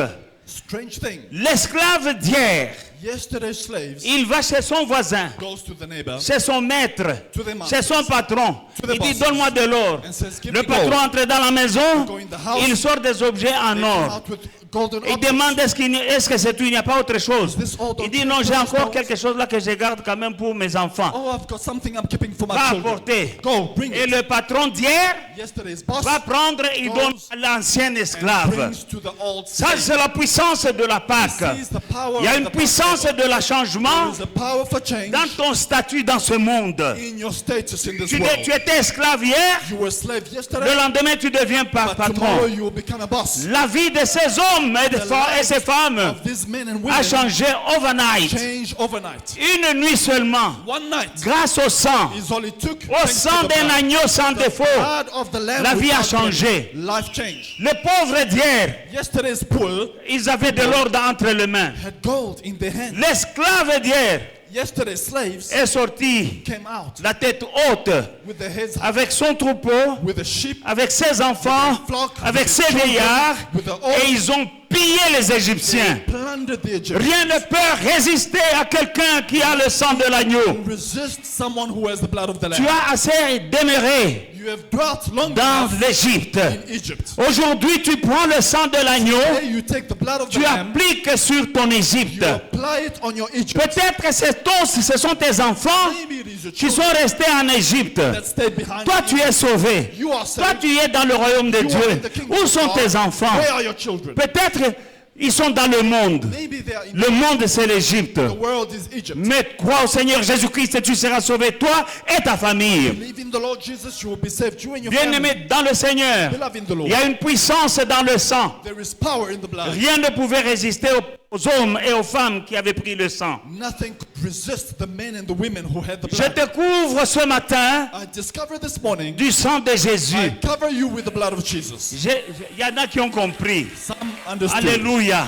Strange thing. l'esclave d'hier, Yesterday's slaves il va chez son voisin, goes to the neighbor chez son maître, To the master. chez son patron. To the Il dit, bosses. donne-moi de l'or. and says, give Le me patron gold. entre dans la maison, Go in the house. il sort des objets en They come or. out with golden Il objects. demande est-ce que c'est tout, il n'y a pas autre chose. Is this all Il dit the non, j'ai precious encore stones? quelque chose là que je garde quand même pour mes enfants. Oh, I've got something I'm keeping for my Va children. apporter. Go, bring Et it. le patron d'hier Yesterday's boss va prendre, il goes donne à l'ancien and esclave. brings to the old Ça, slave. c'est la puissance de la Pâque. This is the power Il y a of une the puissance Passover. de la changement There is a power for change dans ton statut dans ce monde. in your status in this Tu world. étais esclave hier, You were a slave le yesterday, lendemain tu deviens but tomorrow patron. you will become a boss. La vie de ces hommes et ces femmes Of these men and a women changé overnight. change overnight. Une nuit seulement, One night grâce au sang, is all it took. au thanks to sang the d'un blood. agneau sans défaut. Blood of the lamb La vie a without changé. blemish. Life changed. Les pauvres d'hier, Yesterday's poor ils avaient de l'ordre entre les mains. had gold in their hand. L'esclave d'hier Yesterday's slaves est sorti came out la tête haute with their heads high, avec son troupeau, with a sheep, avec ses enfants, avec ses vieillards, et ils ont pillé les Égyptiens. plundered the Egyptians. Rien ne peut résister à quelqu'un qui a le sang de l'agneau. Resist someone who has the blood of the Tu lamb. as assez demeuré You have dwelt long dans enough l'Égypte. in Egypt. Aujourd'hui, tu prends le sang de l'agneau, Today you take the blood of the tu lamb, appliques sur ton Égypte. you apply it on your Egypt. Peut-être que ce sont tes enfants Maybe it is your qui sont children restés en Égypte. that stayed behind Toi, you. tu es sauvé. You are Toi, saved. tu es dans le royaume de You are in Dieu. the kingdom Où of sont God. tes enfants? Where are your children? Peut-être ils sont dans le monde. Maybe they are in Le monde, c'est l'Égypte. the world is Egypt. Mais crois au Seigneur Jésus-Christ et tu seras sauvé, toi et ta famille. Believe in the Lord Jesus, you will be saved. You and your family. Bien-aimé dans le Seigneur, Beloved in the Lord. il y a une puissance dans le sang. There is power in the blood. Rien ne pouvait résister aux hommes et aux femmes qui avaient pris le sang. Nothing could resist the men and the women who had the Je blood. te couvre ce matin I discovered this morning, du sang de Jésus. I cover you with the blood of Jesus. Il y en a qui ont compris. Some understood. Alléluia.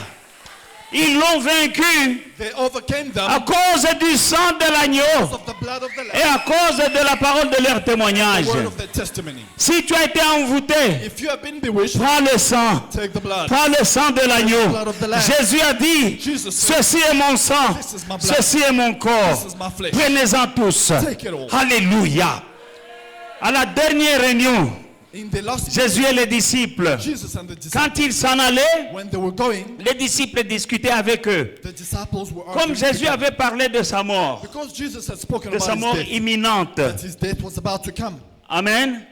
Ils l'ont vaincu They overcame them à cause du sang de l'agneau of the blood of the et Lamb, à cause de la parole de leur témoignage. the word of their testimony. Si tu as été envoûté, If you have been bewitched, prends le sang. take the blood. Prends le sang de l'agneau. blood of the Lamb. Jésus a dit, Jesus said, ceci est mon sang, This is my blood. ceci est mon corps. This is my flesh. Prenez-en tous. Take it all. Alléluia. À la dernière réunion, In the last Jésus et les disciples, Jesus and the disciples, quand ils s'en allaient, when they were going, les disciples discutaient avec eux. the disciples were Comme arguing Jésus together. avait parlé de sa mort, Because Jesus had spoken de sa about mort his death, imminente. that his death was about to come. Amen.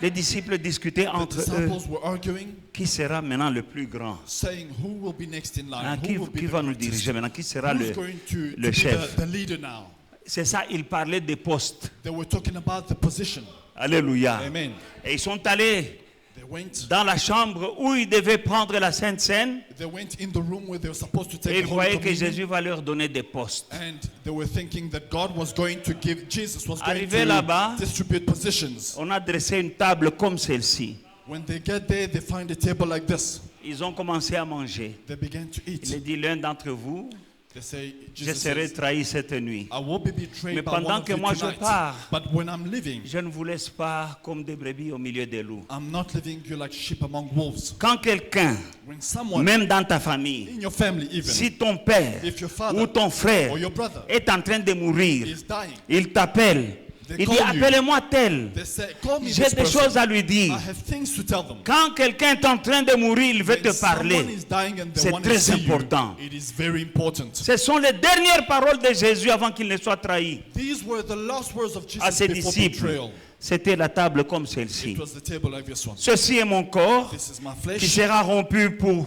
Les disciples discutaient The entre eux disciples were arguing, qui sera maintenant le plus grand. saying, who will be next in Hein, line? qui Who will be qui the va nous greatest? diriger maintenant? Qui sera Who's le going to le be chef? the leader now? C'est ça, ils parlaient des postes. They were talking about the position. Alléluia. Amen. Et ils sont allés They went, dans la chambre où ils devaient prendre la Sainte Seine they went in the room where they were supposed to et take ils the Holy croyaient que Communion, Jésus va leur donner des postes. and they were thinking that God was going to give, Jesus was going Arrivé là-bas, to distribute positions. On a dressé une table comme celle-ci. When they get there, they find a table like this. Ils ont commencé à manger. They began to Il a eat. dit, l'un d'entre vous They say, Je Jesus serai says, trahi cette nuit. I will be betrayed Mais by one pendant of que you moi je tonight. pars, But when I'm leaving, je ne vous laisse pas comme des brebis au milieu des loups. I'm not leaving you like sheep among wolves. Quand quelqu'un, When someone, même dans ta famille, in your family even, si ton père if your father ou ton frère or your brother est en train de mourir, is dying, il t'appelle, il dit appelez-moi tel. they say, call me J'ai this des person. choses à lui dire. I have things to tell them. Quand quelqu'un est en train de mourir, il veut When te someone parler. is dying and they C'est want to très see you, important. it is very important. Ce sont les dernières paroles de Jésus avant qu'il ne soit trahi These were the last words of à Jesus ses before disciples. betrayal. C'était la table comme celle-ci. It was the table like this one. Ceci est mon corps This is my qui flesh, sera rompu pour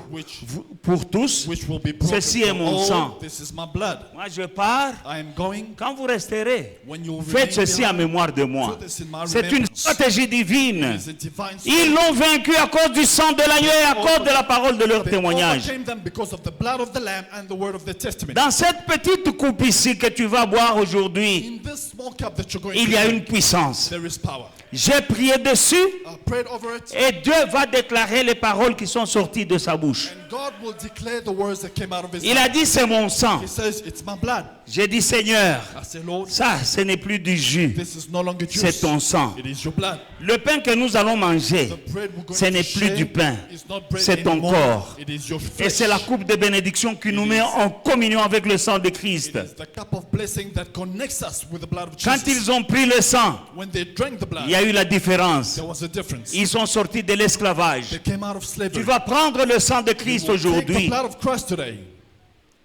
tous. which will be broken Ceci est for mon all. sang. This is my blood. Moi je pars. I am going. Quand vous resterez, When you faites remain ceci en behind, mémoire de moi. do this in my C'est une remembrance. stratégie divine. It is a divine Ils strategy. l'ont vaincu à cause du sang de l'agneau et à cause de la parole de leur They témoignage. overcame them because of the blood of the Lamb and the word of the testament. Dans cette petite coupe ici que tu vas boire aujourd'hui, In this small cup that you're going il to y a drink, une puissance. there is power. J'ai prié dessus I prayed over it, et Dieu va déclarer les paroles qui sont sorties de sa bouche. and God will declare the words that came out of his Il mouth. a dit c'est mon sang. He says, it's my blood. J'ai dit Seigneur, I say, Lord, ça ce n'est plus du jus, this is no longer c'est juice. ton sang. It is your blood. Le pain que nous allons manger, The bread we're going ce to n'est plus share du pain, is not bread c'est ton anymore. corps. It is your Et flesh. c'est la coupe de bénédiction qui nous met en communion avec le sang de Christ. It is the cup of blessing that connects us with the blood of Quand Jesus. ils ont pris le sang, When they drank the blood, il y a eu la différence. there was a difference. Ils sont sortis de l'esclavage. They came out of slavery. Tu vas prendre le sang de You Christ will take the aujourd'hui blood of Christ today,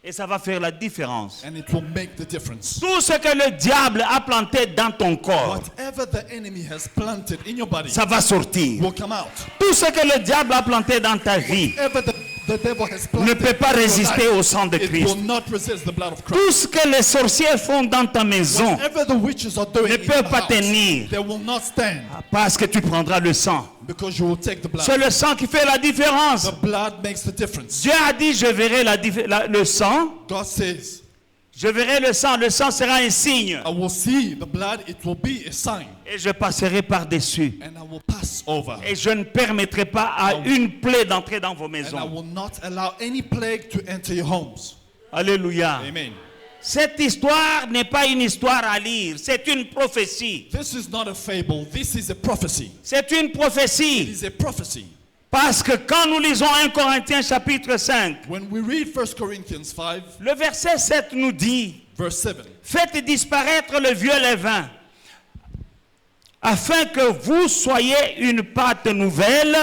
et ça va faire la différence. and it will make the difference. Tout ce que le diable a planté dans ton corps, Whatever the enemy has planted in your body ça va sortir. will come out. Tout ce que le diable a planté dans ta vie Whatever the devil has ne planted peut pas in your résister life, au sang de it Christ. will not resist the blood of Christ. Tout ce que les sorciers font dans ta maison Whatever the witches are doing ne in peut your pas house, tenir they will not stand parce que tu prendras le sang. because you will take the blood. C'est le sang qui fait la différence. The blood makes the difference. Dieu a dit, je verrai le sang. God says, Je verrai le sang sera un signe. I will see the blood, it will be a sign, Et je passerai par-dessus. and I will pass over. Et je ne permettrai pas à une plaie d'entrer dans vos And I maisons. will not allow any plague to enter your homes. Alléluia. Amen. Cette histoire n'est pas une histoire à lire, c'est une prophétie. This is not a fable, this is a prophecy. C'est une It prophétie. is a prophecy. Parce que quand nous lisons 1 Corinthiens chapitre 5, When we read 1 Corinthians 5, le verset 7 nous dit, verse 7, faites disparaître le vieux levain, afin que vous soyez une pâte nouvelle,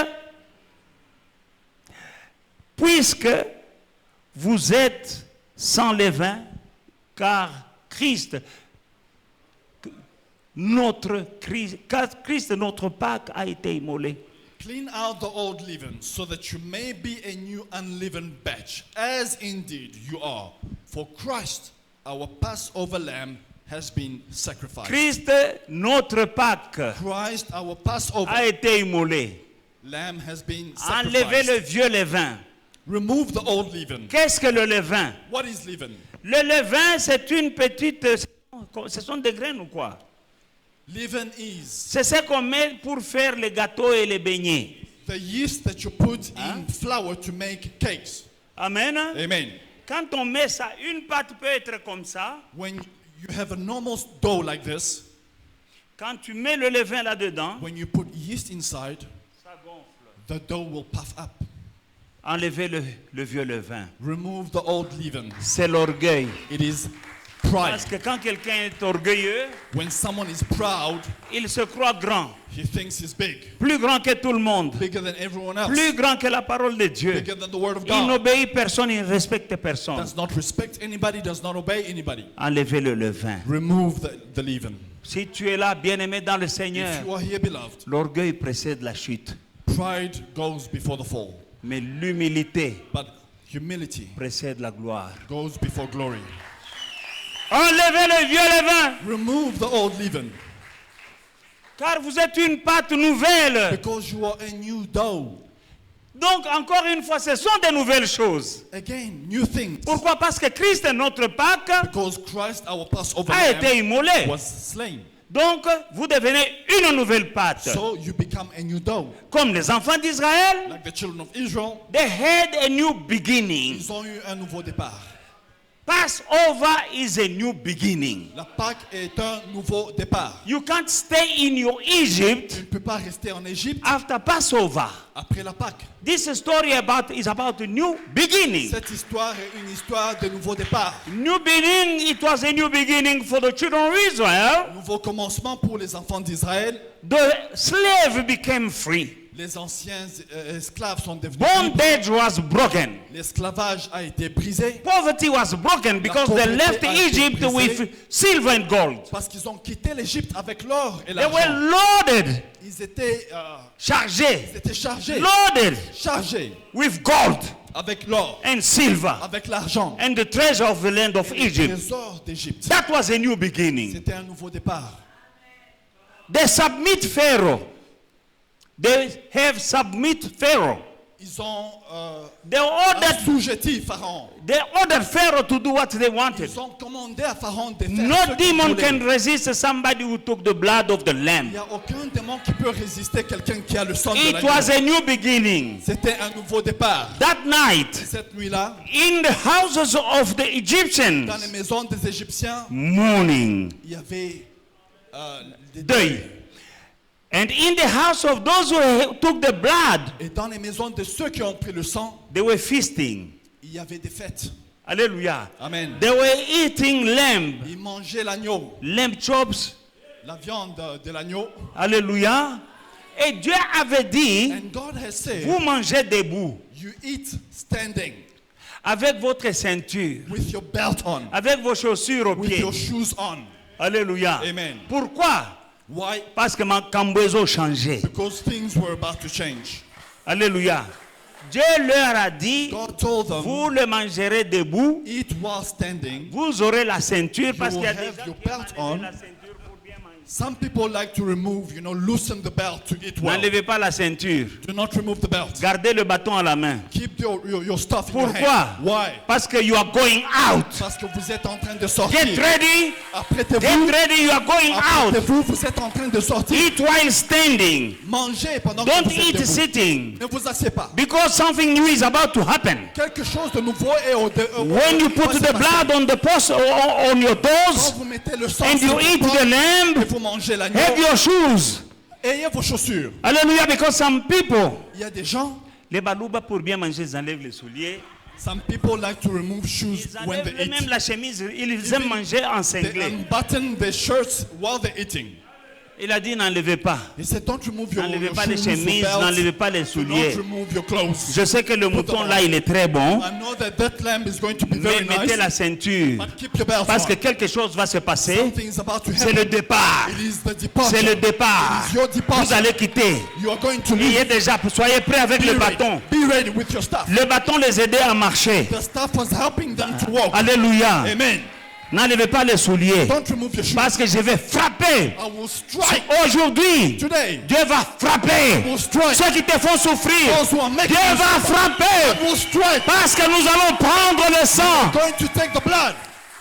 puisque vous êtes sans levain, car Christ, notre Pâque a été immolé. clean out the old leaven, so that you may be a new unleavened batch, as indeed you are. For Christ, our Passover lamb, has been sacrificed. Christ, notre Pâque, Christ, our Passover a été immolé. lamb, has been Enlevez le sacrificed. vieux levain. Remove the old leaven. Qu'est-ce que le levain? What is leaven? Le levain, c'est une petite... Ce sont des graines ou quoi? Leaven is C'est ce qu'on met pour faire les gâteaux et les beignets. the yeast that you put in flour to make cakes. Amen. Amen. Quand on met ça, une pâte peut être comme ça. When you have a normal dough like this, Quand tu mets le levain là-dedans, when you put yeast inside, ça gonfle. the dough will puff up. Enlevez le vieux levain. Remove the old leaven. C'est l'orgueil. It is pride. Parce que quand quelqu'un est orgueilleux, When someone is proud, il se croit grand. he thinks he's big, Plus grand que tout le monde. bigger than everyone else, Plus grand que la parole de Dieu. bigger than the word of Il God. n'obéit personne, il ne respecte personne. Does not respect anybody, does not obey anybody. Enlevez le levain. Remove the leaven. Si tu es là, bien-aimé dans le Seigneur, If you are here, beloved, l'orgueil précède la chute. pride goes before the fall, Mais l'humilité but humility précède la gloire. goes before glory. Enlevez le vieux levain, Remove the old leaven, car vous êtes une pâte nouvelle. because you are a new dough. Donc, encore une fois, ce sont de nouvelles choses. Again, new things. Pourquoi? Parce que Christ, notre Pâque, Because Christ, our Passover a été lamb, immolé. was slain. Donc, vous devenez une nouvelle pâte. So you become a new dough. Comme les enfants d'Israël, Like the children of Israel, they had a new beginning. ils ont eu un nouveau départ. Passover is a new beginning. La Pâque est un nouveau départ. You can't stay in your Tu Egypt ne peux pas rester en Égypte after Passover. après la Pâque. This story is about a new beginning. Cette histoire est une histoire de nouveau départ. New beginning, it was a new beginning for the children of Israel. Nouveau commencement pour les enfants d'Israël. The slave became free. Les anciens esclaves sont devenus libres. Bondage was broken. L'esclavage a été brisé Poverty was broken because they left Egypt with silver and gold. parce qu'ils ont quitté l'Égypte avec l'or et They were l'argent. loaded, Ils étaient chargés, chargés, loaded chargés with gold avec l'or, and silver avec l'argent, and the treasure of the land of le Egypt. trésor d'Égypte. That was a new beginning. C'était un nouveau départ. They submit Pharaoh. They have submit Pharaoh. Ils ont They ordered, assujetti Pharaon. they ordered Pharaoh to do what they wanted. Ils ont commandé à Pharaon de faire No ce qu'il demon voulait. can resist somebody who took the blood of the Il lamb. n'y a aucun démon qui peut résister quelqu'un qui a le sang de It l'agneau. was a new beginning. C'était un nouveau départ. That night, Cette nuit-là, in the houses of the dans les Egyptians, maisons des Égyptiens, mourning, il y avait des deuil. And in the house of those who took the blood, Et dans les maisons de ceux qui ont pris le sang, they were feasting. il y avait des fêtes. Hallelujah. Amen. They were eating lamb, Ils mangeaient l'agneau, lamb chops. la viande de l'agneau. Alléluia. Et Dieu avait dit, And God has said, vous mangez debout, you eat standing, avec votre ceinture, with your belt on, avec vos chaussures aux with pieds. your shoes on. Alléluia. Amen. Pourquoi? Why? Parce que ma camboiseau changeait. Because things were about to change. Alléluia. Dieu leur a dit, God told them, vous le mangerez debout, eat while standing. vous aurez la ceinture parce qu'il y a will des have gens your qui belt enlèvent on. la ceinture pour bien manger. Some people like to remove, loosen the belt to eat well. N'enlevez pas la ceinture. Do not remove the belt. Gardez le bâton à la main. Keep your stuff in your Pourquoi? hand. Why? Parce que you are going out. Parce que vous êtes en train de sortir. Get ready. Apprêtez-vous. Get ready. You are going out. Apprêtez-vous, vous êtes en train de sortir. Eat while standing. Mangez pendant que Don't vous êtes eat debout. sitting. Ne vous asseyez pas. Because something new is about to happen. Quelque chose de nouveau est When you put the blood on the post on your Quand toes vous mettez le sang and sur you vos eat portes the et lamb, vous mangez l'agneau, have your shoes. ayez vos chaussures. Hallelujah. Because some people, Il y a des gens, les balouba pour bien manger, ils enlèvent les souliers. some people like to remove shoes Ils when enlèvent they même eat. la chemise. Ils aiment manger en They cinglé. unbutton their shirts while they're eating. Il a dit n'enlevez pas. He said, don't remove your N'enlevez pas shoes, les your chemises, belts. n'enlevez pas les Do souliers. not remove your clothes. Je sais que le mouton là, il est très bon. I know that lamb is going to be Mais very mettez nice, la ceinture. but keep your belt Parce que on. quelque chose va se passer. Something's about to C'est le happen. départ. It is the departure. C'est le départ. It is your Vous departure. allez quitter. You are going to Ayez leave. déjà, soyez prêts avec le bâton. Be ready with your stuff. Le bâton les aidait à marcher. The staff was helping them to walk. Alléluia. Amen. N'enlevez pas les souliers. Don't remove your shoes. Parce que je vais frapper. I will strike Aujourd'hui, today. Dieu va frapper. I will strike Ceux qui te font souffrir, those who are making Dieu you va suffer. frapper. I will strike. Parce que nous allons prendre le sang. Going to take the blood.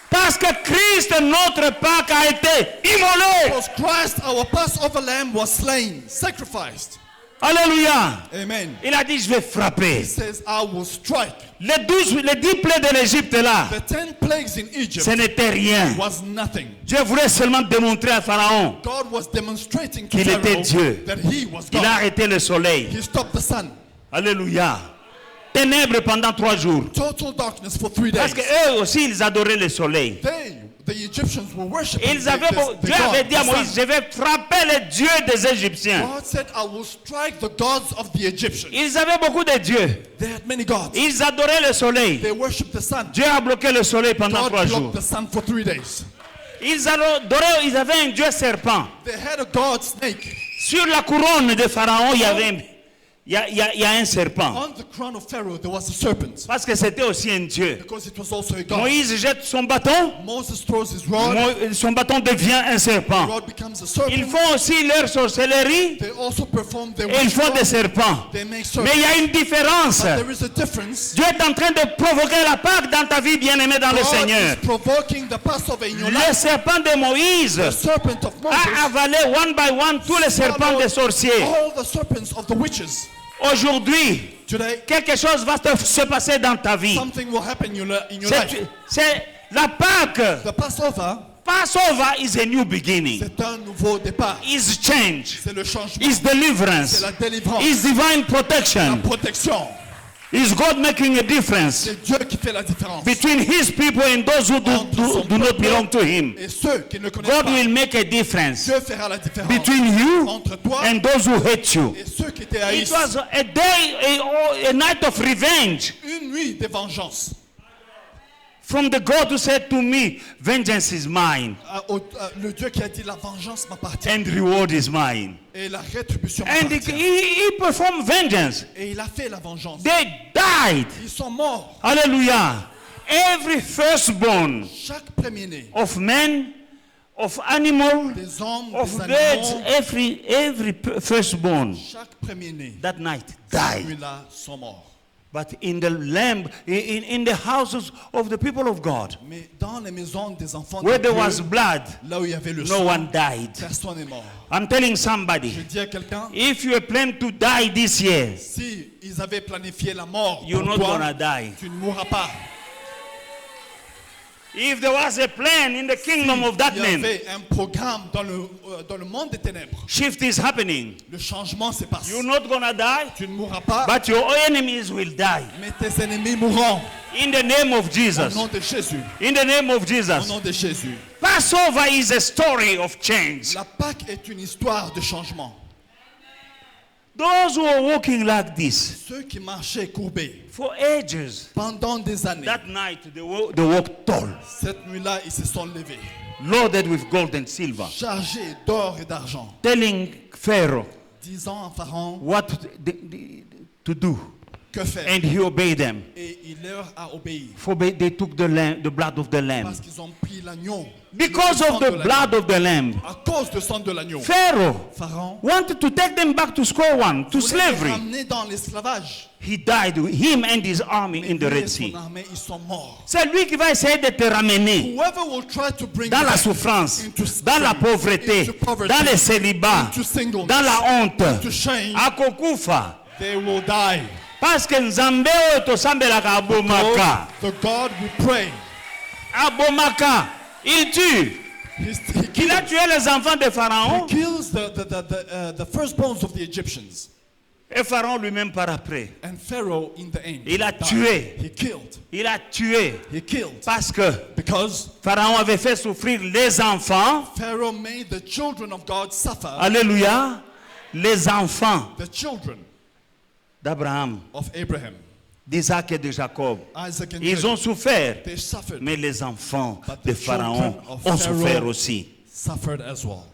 Parce que Christ, notre Pâque, a été immolé. Because Christ, our Passover lamb, was slain, sacrificed. Alléluia. Amen. Il a dit, je vais frapper. He says, I will strike. Les 10 plaies de l'Égypte là, The 10 plagues in Egypt ce n'était rien. was nothing. Dieu voulait seulement démontrer à Pharaon God was demonstrating to qu'il était Pharaoh Dieu. that he was Il a God. arrêté le soleil. He stopped the sun. Alléluia. Ténèbres pendant 3 jours. Total darkness for 3 Parce days. que eux aussi, ils adoraient le soleil. The Egyptians were worshiping Ils avaient, the Dieu God, avait dit à the Moïse, sun. je vais frapper les dieux des Égyptiens. God said, I will strike the gods of the Egyptians. Ils avaient beaucoup de dieux. They had many gods. Ils adoraient le soleil. They worshipped the sun. Dieu a bloqué le soleil pendant God 3 jours. blocked the sun for 3 days. Ils avaient un dieu serpent. They had a god snake. Sur la couronne de Pharaon, il y a un serpent. On the crown of Pharaoh, there was a serpent. Parce que c'était aussi un dieu. Because it was also a god. Moïse jette son bâton. Moses throws his rod. Son bâton devient un The serpent. rod becomes a serpent. Ils font aussi leur sorcellerie They also perform their et ils font des witchcraft. serpents. They make Mais il y serpents. a une différence. But there is a difference. Dieu est en train de provoquer la Pâque dans ta vie, bien-aimée dans le God Seigneur. is provoking the Passover in your Le life. serpent de Moïse The serpent of a Moses avalé one by one tous les serpents des sorciers. all the serpents of the witches. Aujourd'hui, Today, quelque chose va se passer dans ta vie. something will happen in your life. La Pâque, The Passover, Passover is a new beginning. c'est un nouveau départ. Is change. C'est le changement. Is deliverance. C'est la délivrance. Is divine La protection. protection. Is God making a difference C'est Dieu qui fait la différence. between his people and those who do not belong to him. Et ceux qui ne connaissent God pas, will make a difference Dieu fera la différence between you entre toi and those who hate you. et ceux qui te It haïssent. was a day, a night of revenge Une nuit de vengeance. from the God who said to me, vengeance is mine Le Dieu qui a dit la vengeance m'appartient and reward is mine. et la rétribution And m'appartient. he performed vengeance. Et il a fait la vengeance. They died. Ils sont morts. Hallelujah. Every firstborn Chaque premier-né, of men, of animal, des hommes, of des birds, animaux, every firstborn chaque premier-né, that night cette died. nuit-là sont morts. But in the lamb, in the houses of the people of God, Mais dans les maisons des enfants de where there Dieu, was blood, là où il y avait le no sang, one died. personne n'est mort. I'm telling Je somebody, dis à quelqu'un, if you plan to die this year, si ils avaient planifié la mort you're pour not toi, gonna die. tu ne mourras pas. If there was a plan in the kingdom of Il y darkness, avait un programme dans le monde des ténèbres. shift is happening. Le changement s'est passé. You're not gonna die, Tu ne mourras pas, but your enemies will die. mais tes ennemis mourront. In the name of Au Jesus. nom de Jésus. In the name of Au Jesus. nom de Jésus. Passover is a story of change. La Pâque est une histoire de changement. Those who are walking like this Ceux qui marchaient courbés for ages, pendant des années, that night they walked tall, cette nuit-là, ils se sont levés, loaded with gold and silver, chargés d'or et d'argent, telling Pharaoh disant à Pharaon what to do. que faire. And he obeyed them. Et il leur a obéi For they took the blood of the lamb. parce qu'ils ont pris l'agneau. Because Le sang of de the l'agneau. blood of the lamb, À cause du sang de l'agneau, Pharaoh Pharaon wanted to take them back to square one, to voulait les slavery. ramener dans l'esclavage. He died, him and his army in the Lui et Red son Sea. armée, ils sont morts. C'est lui qui va essayer de te ramener Whoever will try to bring dans you la back souffrance, into dans la slavery, pauvreté, into poverty, dans le célibat, into singleness, dans la honte, into shame, à Kokufa. they will die. Parce que Nzambe oyo tosambelaka abomaka. The God we pray, Abomaka. Il tue. he Il a kills, tué les enfants de Pharaon. the firstborns of the Egyptians. Et Pharaon lui-même par après. And Pharaoh, in the end, Il a died. tué. He killed. Il a tué. He killed. Parce que Because Pharaon avait fait souffrir les enfants. Pharaoh made the children of God suffer. Alléluia. Les enfants The children d'Abraham, of Abraham, d'Isaac et de Jacob. Isaac and Ils ont Jacob, souffert. they suffered. Mais les enfants But de the Pharaon children of ont Pharaoh souffert aussi. suffered as well.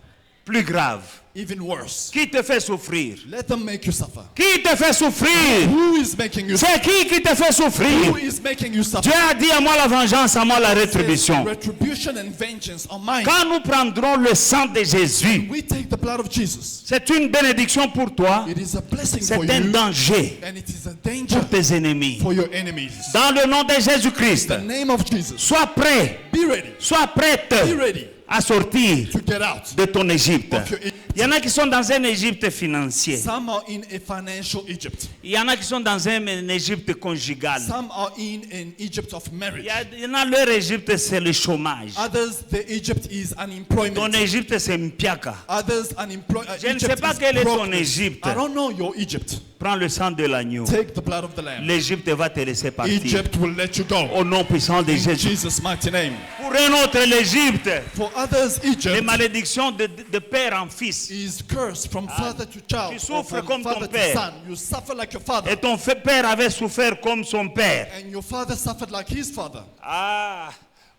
Plus grave. Even worse. Qui te fait souffrir? Let them make you suffer. Qui te fait souffrir? Who is making you C'est suffer? qui te fait souffrir? Who is making you suffer? Dieu a dit à moi la vengeance, à moi la rétribution. Retribution and vengeance are mine. Quand nous prendrons le sang de Jésus, We take the blood of Jesus. c'est une bénédiction pour toi, It is a blessing c'est for un you, danger and it is a danger pour tes ennemis. for your enemies. Dans le nom de Jésus-Christ, In the name of Jesus, sois prêt, be ready. sois prête Be ready à sortir to get out. de ton Égypte. Of your Egypt. Il y en a qui sont dans un Égypte financier. Some are in a financial Egypt. Il y en a qui sont dans un Égypte conjugal. Some are in an Egypt of marriage. Il y en a leur Égypte, c'est le chômage. Others, the Egypt is Ton unemployment. Égypte, c'est Mpiaka. Others, Je ne sais Egypt pas is quel est ton brokenness. Égypte. I don't know your Egypt. Prends le sang de l'agneau. Take the blood of the lamb. L'Égypte va te laisser partir. Egypt will let you go. Au nom puissant de In Jésus. Jesus' mighty name. Pour un autre, l'Égypte, For others, les Egypt malédictions de père en fils. is cursed from father to child. Tu or souffres from comme ton father to père. son. You suffer like your father. Et ton père avait souffert comme son père. And your father suffered like his father. Ah,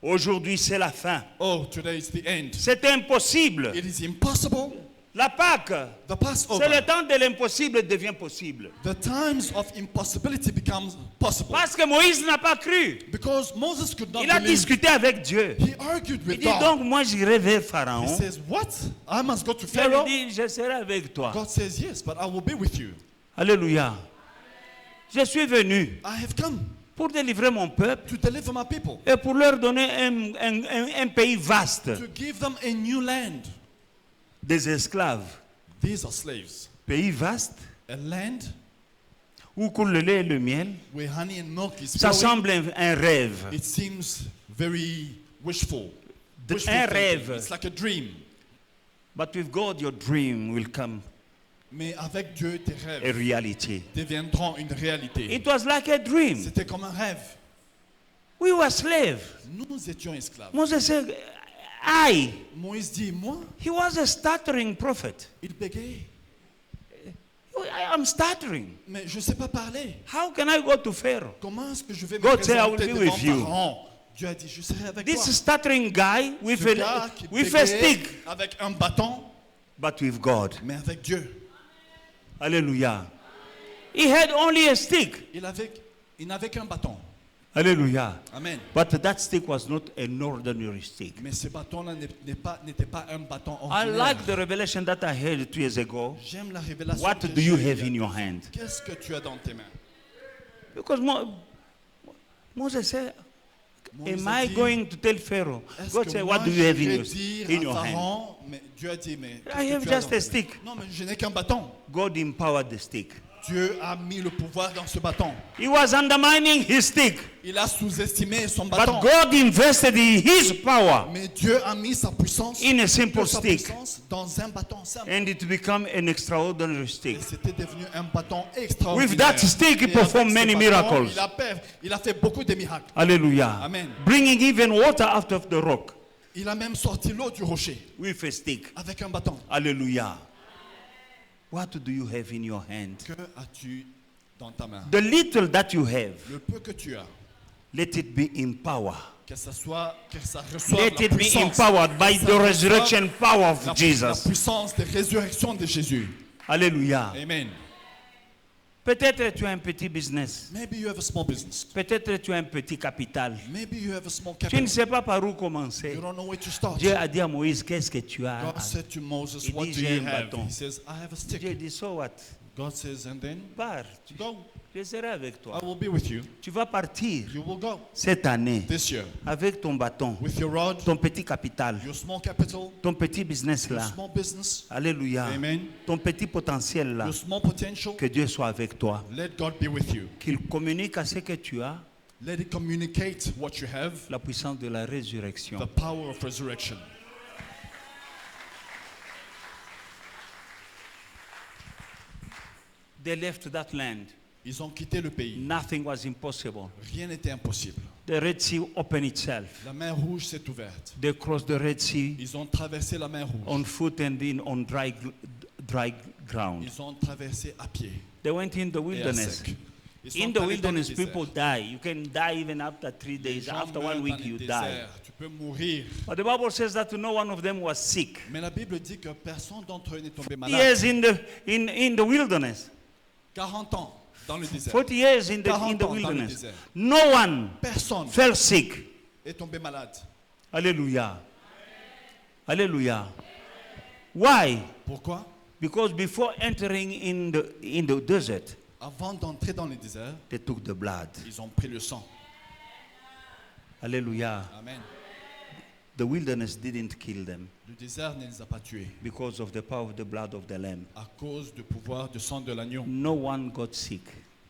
aujourd'hui c'est la fin. Oh, today is the end. C'est impossible. It is impossible. La Pâque, The c'est Passover. le temps de l'impossible devient possible. The times of impossibility becomes possible. Parce que Moïse n'a pas cru. Because Moses could not Il a believe. discuté avec Dieu. He argued Il with dit God. donc moi j'irai vers He Pharaon. says, what? I must go to Dieu Pharaoh? lui dit je serai avec toi. God says, yes, but I will be with you. Alléluia. Je suis venu I have come pour délivrer mon peuple to deliver my people, et pour leur donner un pays vaste. to give them a new land. Des esclaves. These are slaves. Pays vaste A land où coule le lait et le miel, where honey and milk is ça flowing, semble un rêve. it seems very wishful. Wishful Un thinking. rêve. It's like a dream. But with God, your dream will come Mais avec Dieu, tes a rêves reality. deviendront une réalité. It was like a dream. C'était comme un rêve. We were slaves. Nous étions esclaves. Moses said, Moïse dit, moi, he was a stuttering prophet. il bégayait. I am stuttering. Mais je ne sais pas parler. How can I go to Pharaoh? Comment est-ce que je vais me God said, I will présenter be devant with you. Pharaon? Dieu a dit, je serai avec This toi. stuttering guy with Ce gars qui a bégayait stick, avec un bâton, but with God. mais avec Dieu. Hallelujah. He had only a stick. Il n'avait qu'un bâton. Hallelujah. Amen. But that stick was not an ordinary stick. Mais ce bâton-là n'était pas un bâton I ordinaire. like the revelation that I heard 2 years ago. J'aime la révélation. What que do you j'ai have eue. in your hand? Qu'est-ce que tu as dans tes mains? Because Moses said, Moïse am a I dit, going to tell Pharaoh? est-ce God que said, moi, what do you have je vais in dire your à hand? Pharaon, mais Dieu a dit, mais qu'est-ce I que have tu as just dans a tes stick. mains? Non, mais je n'ai qu'un bâton. God empowered the stick. Dieu a mis le pouvoir dans ce bâton. He was undermining his stick. Il a sous-estimé son But bâton. God invested in his power Mais Dieu a mis sa puissance, in a simple sa stick. puissance dans un bâton simple. And it became an extraordinary stick. Et c'était devenu un bâton extraordinaire. With that stick, he Et avec performed ce many bâton, miracles. il a fait beaucoup de miracles. Hallelujah. Amen. Bringing even water out of the rock Il a même sorti l'eau du rocher with a stick. avec un bâton. Hallelujah. What do you have in your hand? Que as-tu dans ta main? The little that you have, Le peu que tu as, let it be in power. que ça reçoive Let la it be puissance. empowered by Que ça the reçoive resurrection power of la Jesus. puissance de résurrection de Jésus. Hallelujah. Amen. Peut-être tu as un petit business. Maybe you have a small business. Peut-être tu as un petit capital. Maybe you have a small Tu ne capital. sais pas par où commencer. You don't know where to start. Dieu a dit à Moïse, qu'est-ce que tu as? God said to Moses, Il what dit, do j'ai you un have? bâton. He says, I have a Dieu stick. dit, so what? God says, and then Pars. go. Je serai avec toi. I will be with you. Tu vas partir You will go cette année this year avec ton bâton, with your rod, ton petit capital, your small capital, ton petit business your là. small business. Alléluia. Amen. Ton petit potentiel là. Your small potential. Que Dieu soit avec toi. Let God be with you. Qu'il communique à ce que tu as Let it communicate what you have, la puissance de la résurrection. the power of resurrection. They left that land. Ils ont quitté le pays. Nothing was impossible. Rien n'était impossible. The Red Sea opened itself. La mer Rouge s'est ouverte. They crossed the Red Sea Ils ont traversé la mer Rouge. on foot and on dry ground. Ils ont traversé à pied They went in the et à wilderness. sec. Ils sont In the allés dans le wilderness, désert. people die. You can die even after 3 Les days. gens After meurent 1 dans week, le you die. désert. Tu peux mourir. But the Bible says that no one of them was sick. Mais la Bible dit que personne d'entre eux n'est tombé malade. Years in the wilderness. 40 ans dans le désert. 40 years in 40 the ans dans le wilderness. désert. No one Personne fell sick. est tombé malade. Hallelujah. Hallelujah. Why? Pourquoi? Because before entering in the desert, Avant d'entrer dans le désert, they took the blood. ils ont pris le sang. Hallelujah. Amen. The wilderness didn't kill them Le désert ne les a pas tués because of the power of the blood of the Lamb. à cause du pouvoir du sang de l'agneau. No one got sick.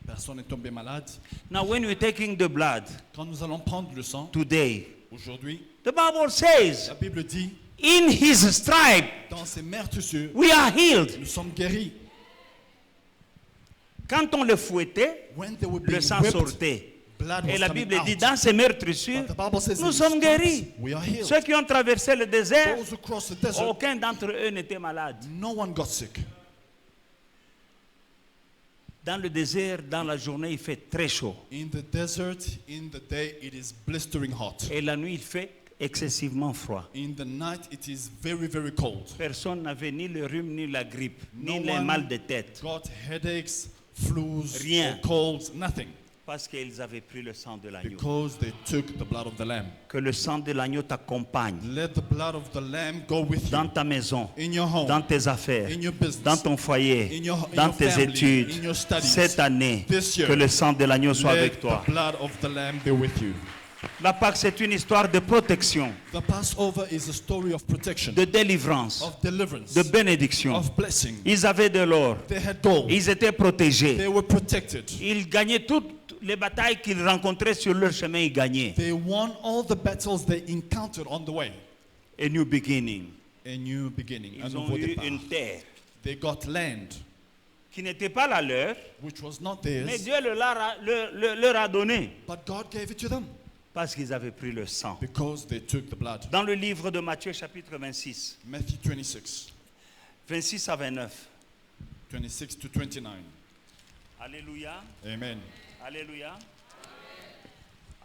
Personne n'est tombé malade. Now, when we're taking the blood Quand nous allons prendre le sang, today, aujourd'hui, the Bible says, la Bible dit, in his stripe, dans ses meurtrissures, we are healed. nous sommes guéris. Quand on le fouettait, When they were le being sang whipped, sortait. blood Et was la coming Bible dit, out. dans ces meurtrissures, But the Bible says nous in sommes stripes, guéris. we are healed. Ceux qui ont traversé le désert, Those who cross the desert, aucun d'entre eux n'était malade. no one got sick. Dans le désert, dans la journée, il fait très chaud. In the desert, in the day, it is blistering hot. Et la nuit, il fait excessivement froid. In the night, it is very, very cold. Personne n'avait ni le rhume, ni la grippe, No ni le one mal de tête. got headaches, flus, Rien. or colds, nothing. Parce qu'ils avaient pris le sang de l'agneau. Because they took the blood of the Lamb. Que le sang de l'agneau t'accompagne Let the blood of the Lamb go with dans you. ta maison, In your home, dans tes affaires, in your business, dans ton foyer, in your dans tes family, études. in your studies. Cette année, This year, que le sang de l'agneau soit let avec toi. the blood of the Lamb be with you. La Pâque, c'est une histoire de protection, The Passover is a story of protection, de délivrance, of deliverance, de bénédiction. of blessing. Ils avaient de l'or. They had gold. Ils étaient protégés. They were protected. Ils gagnaient toutes les batailles qu'ils rencontraient sur leur chemin. Ils gagnaient. They won all the battles they encountered on the way. A new beginning. A new beginning. Un Ils ont nouveau eu départ. une terre They got land, qui n'était pas la leur, which was not mais theirs, Dieu leur a donné but God gave it to them parce qu'ils avaient pris le sang. because they took the blood. Dans le livre de Matthieu chapitre 26, Matthew 26, 26 à 29. 26 to 29. Alléluia. Amen. Alléluia.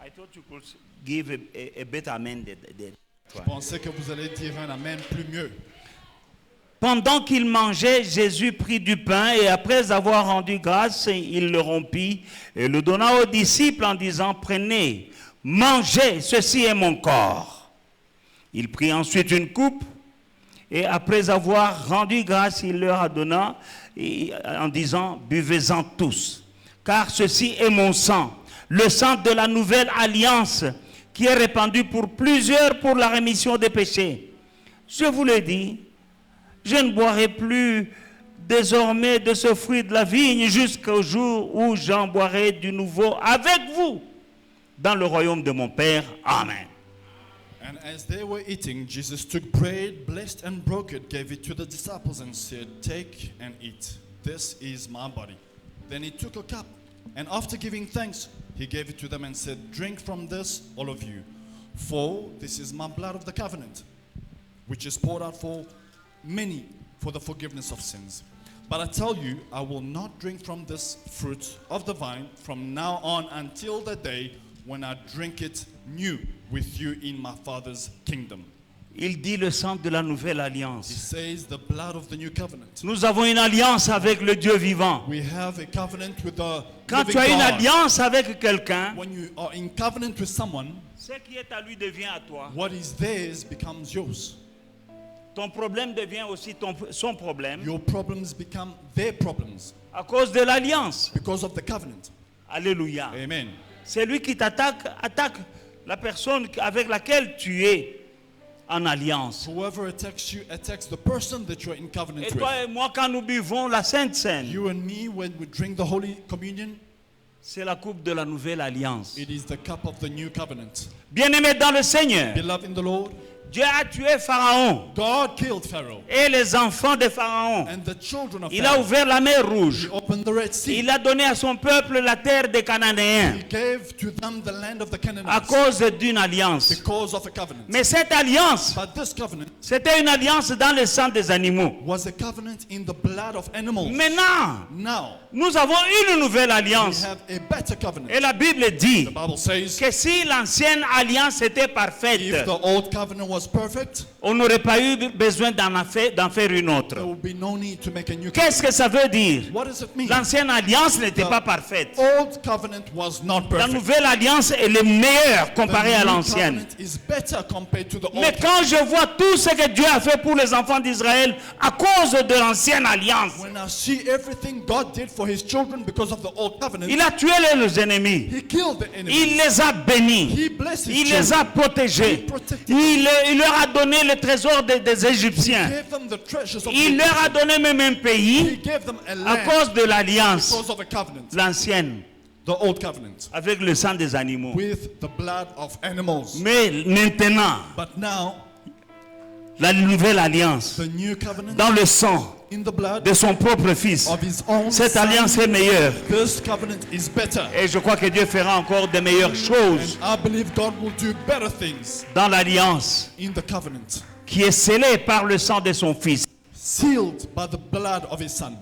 I thought you could give a better amen than Je pensais que vous allez dire un amen plus mieux. Pendant qu'il mangeait, Jésus prit du pain et après avoir rendu grâce, il le rompit et le donna aux disciples en disant, prenez, mangez, ceci est mon corps. Il prit ensuite une coupe et après avoir rendu grâce, il leur a donné en disant, buvez-en tous, car ceci est mon sang, le sang de la nouvelle alliance qui est répandu pour plusieurs pour la rémission des péchés. Je vous le dis, je ne boirai plus désormais de ce fruit de la vigne jusqu'au jour où j'en boirai du nouveau avec vous dans le royaume de mon Père. Amen. And as they were eating, Jesus took bread, blessed and broke it, gave it to the disciples and said, take and eat. This is my body. Then he took a cup, and after giving thanks, he gave it to them and said, drink from this, all of you. For this is my blood of the covenant, which is poured out for many for the forgiveness of sins. But I tell you, I will not drink from this fruit of the vine from now on until the day when I drink it new with you in my Father's kingdom. Il dit le sang de la nouvelle He alliance. says the blood of the new covenant. Nous avons une alliance avec le Dieu vivant. We have a covenant with the Quand living tu as une God. alliance avec quelqu'un, When you are in covenant with someone, ce qui est à lui devient à toi. what is theirs becomes yours. Ton problème devient aussi son problème Your problems become their problems à cause de l'alliance. because of the covenant. Alléluia. Amen. C'est lui qui attaque la personne avec laquelle tu es en alliance. Whoever attacks you attacks the person that you are in covenant Et with. toi et moi, quand nous buvons la Sainte Seine, You and me, when we drink the Holy Communion, c'est la coupe de la nouvelle alliance. it is the cup of the new covenant. Bien-aimé dans le Seigneur, Beloved in the Lord, Dieu a tué Pharaon God killed Pharaoh et les enfants de Pharaon. and the children of Il a Pharaoh. ouvert la mer He Rouge. opened the Red Sea. Il a donné à son peuple la terre des Cananéens He gave to them the land of the à Canaanites cause d'une alliance. because of a covenant. Mais cette alliance, But this covenant c'était une alliance dans le sang des animaux. was a covenant in the blood of animals. Maintenant, Now, nous avons une nouvelle we alliance. have a better covenant. Et la Bible dit The Bible says, que si l'ancienne alliance était parfaite, if the old covenant was perfect, on n'aurait pas eu besoin d'en faire une there autre. would be no need to make a new Qu'est-ce covenant. que ça veut dire? What does it mean? L'ancienne alliance n'était The pas parfaite. old covenant was not La perfect. nouvelle alliance est le meilleur comparé à The new l'ancienne. covenant is better compared to the old Mais quand je vois tout ce que Dieu a fait pour les enfants d'Israël à cause de l'ancienne alliance, When I see everything God did for his children because of the old covenant, il a tué les ennemis. he killed the enemy. Il les a bénis. He blessed his Il les a children. protégés. He protected Il leur a donné le trésor des He Égyptiens. gave them the treasures of Il the leur a Egyptians. donné même un He pays gave them a à land cause de l'alliance, because of a covenant, l'ancienne, the old covenant, avec le sang des animaux. with the blood of animals. Mais maintenant, But now, la nouvelle alliance, the new covenant dans le sang in the blood de son propre fils, of his own cette son, alliance est meilleure. this covenant is better. Et je crois que Dieu fera encore de meilleures choses And I believe God will do better things dans l'alliance in the covenant, qui est scellée par le sang de son fils. sealed by the blood of his son.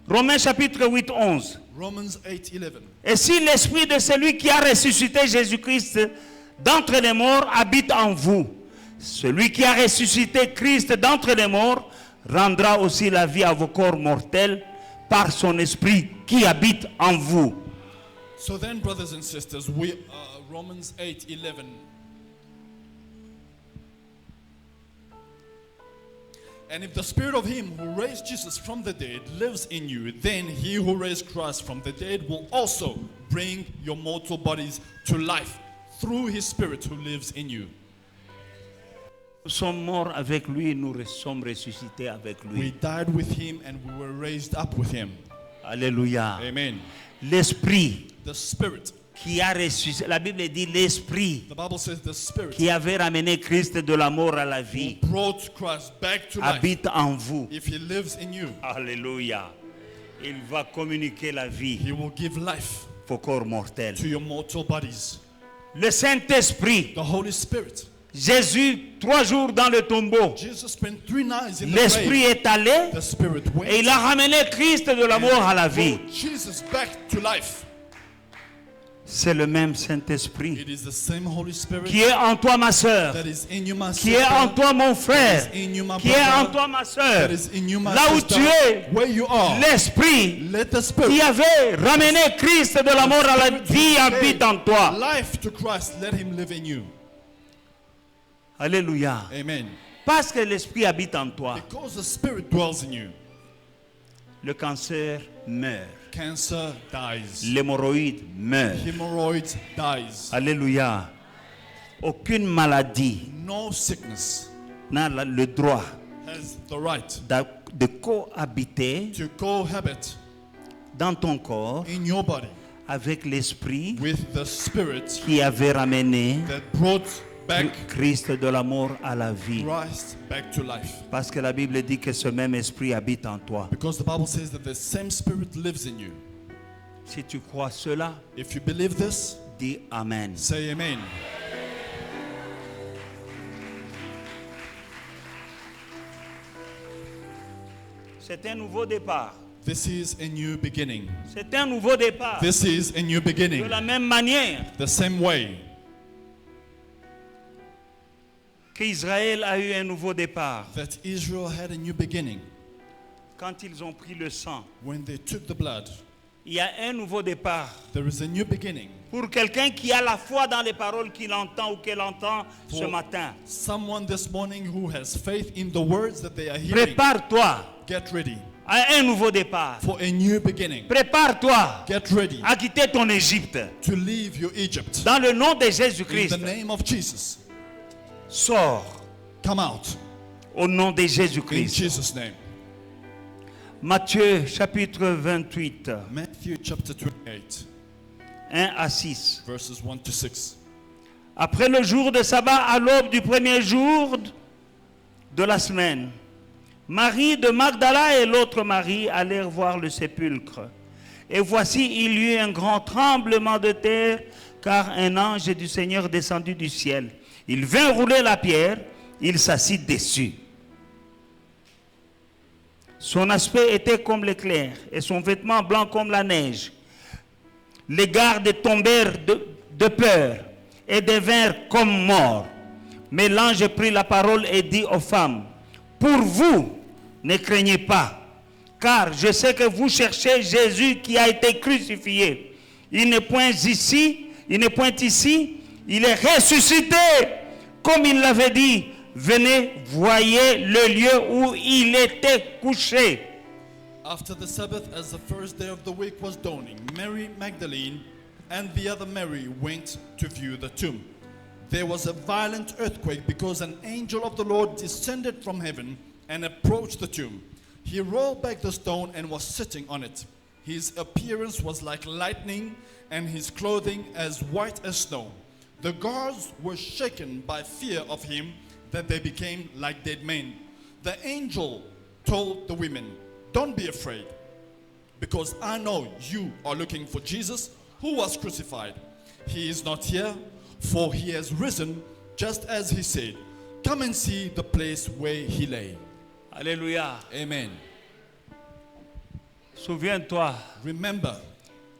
Romains chapitre 8, 11. Romans 8:11. Et si l'esprit de celui qui a ressuscité Jésus-Christ d'entre les morts habite en vous, celui qui a ressuscité Christ d'entre les morts rendra aussi la vie à vos corps mortels par son esprit qui habite en vous. So then, brothers and sisters, Romans 8:11. And if the spirit of him who raised Jesus from the dead lives in you, then he who raised Christ from the dead will also bring your mortal bodies to life through His Spirit who lives in you. Nous sommes morts avec lui, nous sommes ressuscités avec We lui. died with Him and we were raised up with Him. Alléluia. Amen. L'esprit The Spirit. qui a ressuscité, la Bible dit l'esprit The Bible says the Spirit qui avait ramené Christ de la mort à la vie who brought Christ back to life. habite en vous. If He lives in you, Alléluia. Il va communiquer la vie He will give life au corps mortel. to your mortal bodies. Le Saint-Esprit, The Holy Spirit. Jésus, 3 jours dans le tombeau. Jesus spent 3 nights in the L'Esprit grave. est allé The Spirit et went il a ramené Christ de la mort à la vie. brought Jesus back to life. C'est le même Saint-Esprit It is the same Holy Spirit qui est en toi, ma sœur, that is in you, my qui est en sister, toi, mon frère, that is in you, my qui est en brother, toi, ma sœur. that is in you, my Là où sister, tu es, where you are. l'Esprit Let the qui Spirit avait ramené Christ de la mort à la vie habite en toi. life to Christ, let Him live in you. Alléluia. Amen. Parce que l'Esprit habite en toi, Because the Spirit dwells in you, le cancer meurt, cancer dies, l'hémorroïde meurt. hemorrhoids dies, Alléluia. Aucune maladie no sickness n'a le droit has the right de cohabiter to cohabit dans ton corps in your body avec l'Esprit with the Spirit qui avait ramené that brought back Christ de la mort à la vie. Christ back to life. Parce que la Bible dit que ce même esprit habite en toi. Because the Bible says that the same Spirit lives in you. Si tu crois cela, If you believe this, dis Amen. say amen. C'est un nouveau départ. This is a new beginning. C'est un nouveau départ. This is a new De beginning. la même manière The same way qu'Israël a eu un nouveau départ that Israel had a new beginning quand ils ont pris le sang. when they took the blood. Il y a un nouveau départ There is a new beginning pour quelqu'un qui a la foi dans les paroles qu'il entend ou qu'elle entend ce For- matin. someone this morning who has faith in the words that they are hearing. Prépare-toi Get ready à un nouveau départ. for a new beginning. Prépare-toi Get ready à quitter ton Égypte. to leave your Egypt. Dans le nom de In Jésus-Christ, the name of Jesus. sors Come out au nom de in Jésus-Christ. Jesus' name. Matthieu chapitre 28, Matthew chapter 28, 1 à 6. verses 1 to 6. Après le jour de sabbat, à l'aube du premier jour de la semaine, Marie de Magdala et l'autre Marie allèrent voir le sépulcre. Et voici, il y eut un grand tremblement de terre, car un ange du Seigneur descendit du ciel. Il vint rouler la pierre, il s'assit dessus. Son aspect était comme l'éclair, et son vêtement blanc comme la neige. Les gardes tombèrent de peur et devinrent comme morts. Mais l'ange prit la parole et dit aux femmes, pour vous, ne craignez pas, car je sais que vous cherchez Jésus qui a été crucifié. Il n'est point ici, il est ressuscité, comme il l'avait dit. Venez, voyez le lieu où il était couché. After the Sabbath, as the first day of the week was dawning, Mary Magdalene and the other Mary went to view the tomb. There was a violent earthquake because an angel of the Lord descended from heaven and approached the tomb. He rolled back the stone and was sitting on it. His appearance was like lightning and his clothing as white as snow. The guards were shaken by fear of him that they became like dead men. The angel told the women, don't be afraid, because I know you are looking for Jesus who was crucified. He is not here, for he has risen just as he said. Come and see the place where he lay. Alléluia. Amen. Souviens-toi, Remember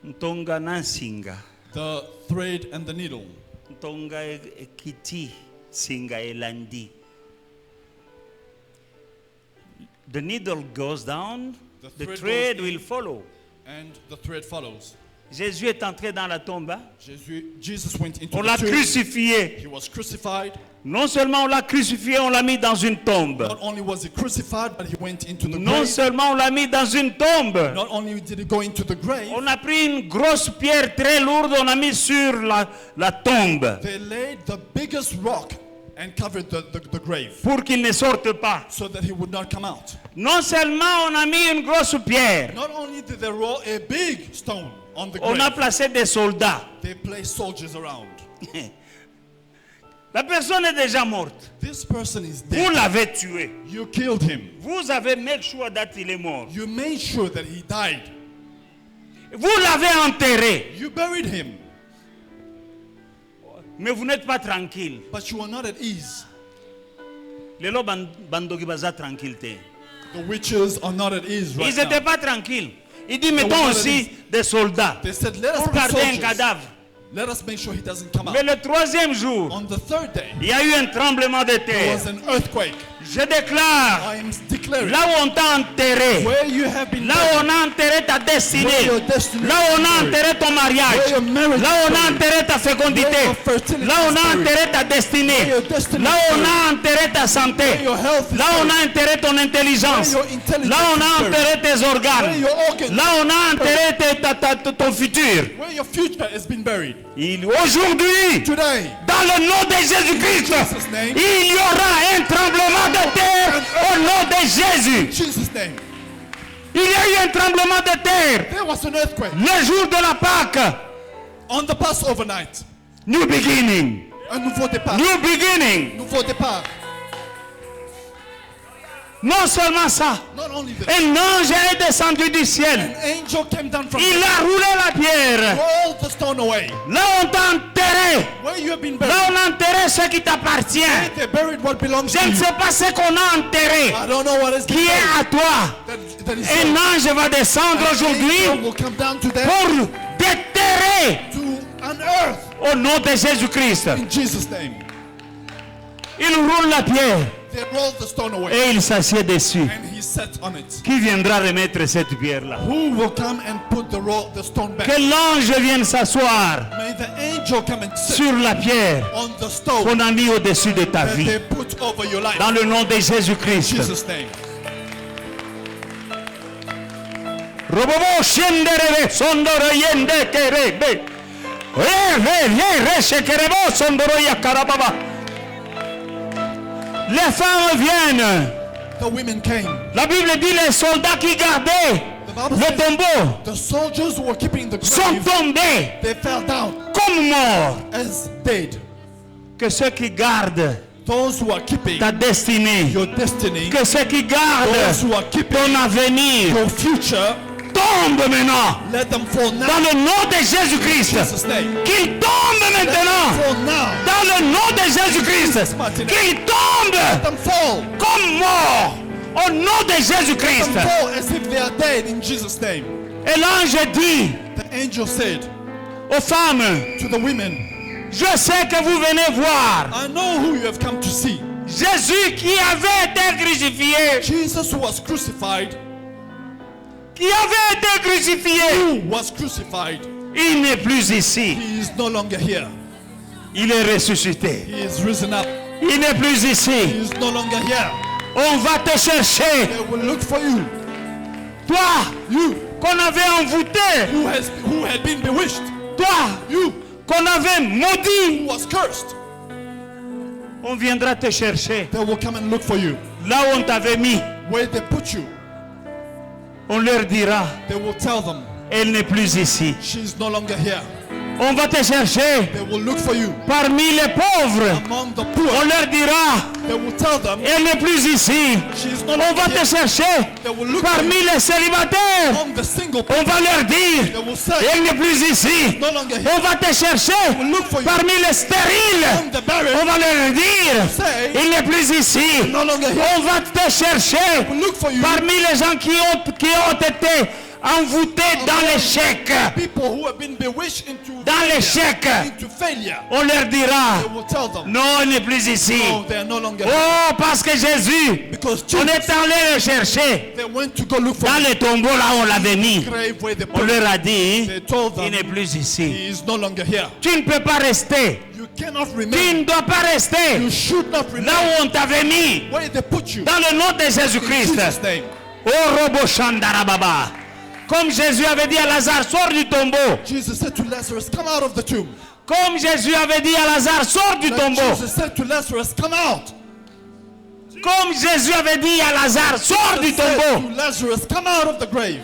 Ntonga Nansinga, the thread and the needle. Ntonga Kiti Singa Elandi. The needle goes down, The the thread thread goes in. will follow. And the thread follows. Jésus est entré dans la tombe. Hein? Jesus went into On the l'a tomb. crucifié. He was crucified. Non seulement on l'a crucifié, on l'a mis dans une tombe. Not only was he crucified, but he went into the Non grave. seulement on l'a mis dans une tombe. Not only did he go into the grave, On a pris une grosse pierre très lourde, on a mis sur la tombe they laid the biggest rock and covered the grave pour qu'il ne sorte pas. so that he would not come out. Non seulement on a mis une grosse pierre, Not only did they roll a big stone on the on a grave, placé des soldats. they placed soldiers around. La personne est déjà morte. This person is Vous dead. l'avez tué. You killed him. Vous avez make sure that il est mort. You made sure that he died. Vous l'avez enterré. You buried him, Mais vous n'êtes pas tranquille. but you are not at ease. Lelo bandoki baza tranquillité. The witches are not at ease right Ils n'étaient now. pas tranquilles. Il dit mettons were not aussi des soldats They said, let us pour put garder un soldiers. cadavre. Let us make sure he doesn't come Mais out. le troisième jour, On the third day, il y a eu un tremblement de there terre. was an earthquake. Je déclare, I am declaring, là où on t'a enterré, where you have been là où buried, on a enterré ta destinée, where your destiny là où on a is buried, enterré ton mariage, where your marriage là où on is a buried, enterré ta fécondité, where your fertility là où on is a buried, enterré ta destinée, where your destiny là où is on buried, a enterré ta santé, where your health is là où on buried, a enterré ton intelligence, where your intelligence là où on a is buried, enterré tes where organes, your organs, là où on a enterré ton futur. where your future has been buried. Aujourd'hui, Today, dans le nom de Jésus-Christ, Jesus' name. il y aura un tremblement de terre au nom de Jésus. in Jesus' name, Il y a eu un tremblement de terre there was an earthquake le jour de la Pâque. on the Passover night. New beginning. Un nouveau départ. New beginning. Nouveau départ. Non seulement ça, Not only this, un ange est descendu du ciel. an angel came down from Il a roulé la pierre. rolled the stone away. Là on t'a enterré. Where you have been Là buried, on a enterré ce qui t'appartient. they buried what belongs Je to ne you. sais pas ce qu'on a enterré I don't know what is qui est à toi. that is Un ange va descendre an aujourd'hui angel will come down to them pour déterrer to an earth au nom de Jésus-Christ. in Jesus' name. Il roule la pierre They rolled the stone away et il s'assied dessus. and he sat on it. Qui viendra remettre cette pierre-là? Who will come and put the stone back? Que l'ange vienne s'asseoir May the angel come and sit sur la pierre on the stone qu'on a mis au-dessus de ta that vie. they put over your life. Dans le nom de In Jésus-Christ. Jesus' name. Robobo scenderebe sondoro yende kerebe. Reshe kerebo sondoro yakarababa. Les femmes viennent. The women came. La Bible dit les soldats qui gardaient The Bible le says tombeau the soldiers who were keeping the sont grave, tombés they fell down comme morts. as dead. Que ceux qui gardent Those who are keeping ta destinée, your destiny, que ceux qui gardent those who are keeping ton avenir your future, tombent maintenant. let them fall now. Dans le nom de In Jésus-Christ. Jesus' name. Qu'ils tombent Let them maintenant. fall now. Dans le nom de Jésus-Christ. Qu'ils Let tombent them fall. comme morts. Au nom de Let Jésus-Christ. them fall as if they are dead in Jesus' name. Et l'ange dit The angel said aux femmes, to the women, je sais que vous venez voir I know who you have come to see. Jésus qui avait été crucifié. Jesus who was crucified, Qui avait été crucifié. who was crucified, Il n'est plus ici. he is no longer here. Il est ressuscité. He is risen up. Il n'est plus He ici. is no longer here. On va te chercher. They will look for you. Toi, You qu'on avait envoûté. who had been bewitched. Toi, You qu'on avait maudit. who was cursed. On viendra te chercher. They will come and look for you. Là où on t'avait mis, Where they put you, on leur dira, they will tell them, elle n'est plus ici. she is no longer here. On va te chercher They will look for you. parmi les pauvres. Among the On poor, leur dira, they will tell them, elle n'est plus ici. she is no On va longer te here. chercher They will look for parmi you. les célibataires. Among the single On people, va leur they dire, will say, elle n'est plus ici. no longer here. On va te chercher will look for you. parmi les stériles. Among the barren, On va leur dire, say, il n'est plus ici. no longer here. On va te chercher Will look for you. parmi les gens qui ont été envoûtés dans l'échec. People who have been bewitched into Dans l'échec, into failure. on leur dira, They will tell them, non, il n'est plus ici. no, they are no longer here. Oh, parce que Jésus, Because on Jesus, est allé le chercher. they went to go look for Dans him. le tombeau, là, on l'avait mis. Grave where they On put him. leur a dit, They told il them, n'est plus ici. he is no longer here. Tu ne peux pas rester. You cannot Tu remain. ne dois pas rester You should not là remain où on t'avait mis. where they put you. Dans le nom de In Jésus-Christ. Jesus' name. Oh, Robo Shandarababa. Comme Jésus avait dit à Lazare, sors du tombeau. Jesus said to Lazarus, come out of the tomb. Comme Jésus avait dit à Lazare, sors du Like tombeau. Jesus said to Lazarus, come out. Comme Jésus avait dit à Lazare, sors du Jesus said tombeau. to Lazarus, come out of the grave.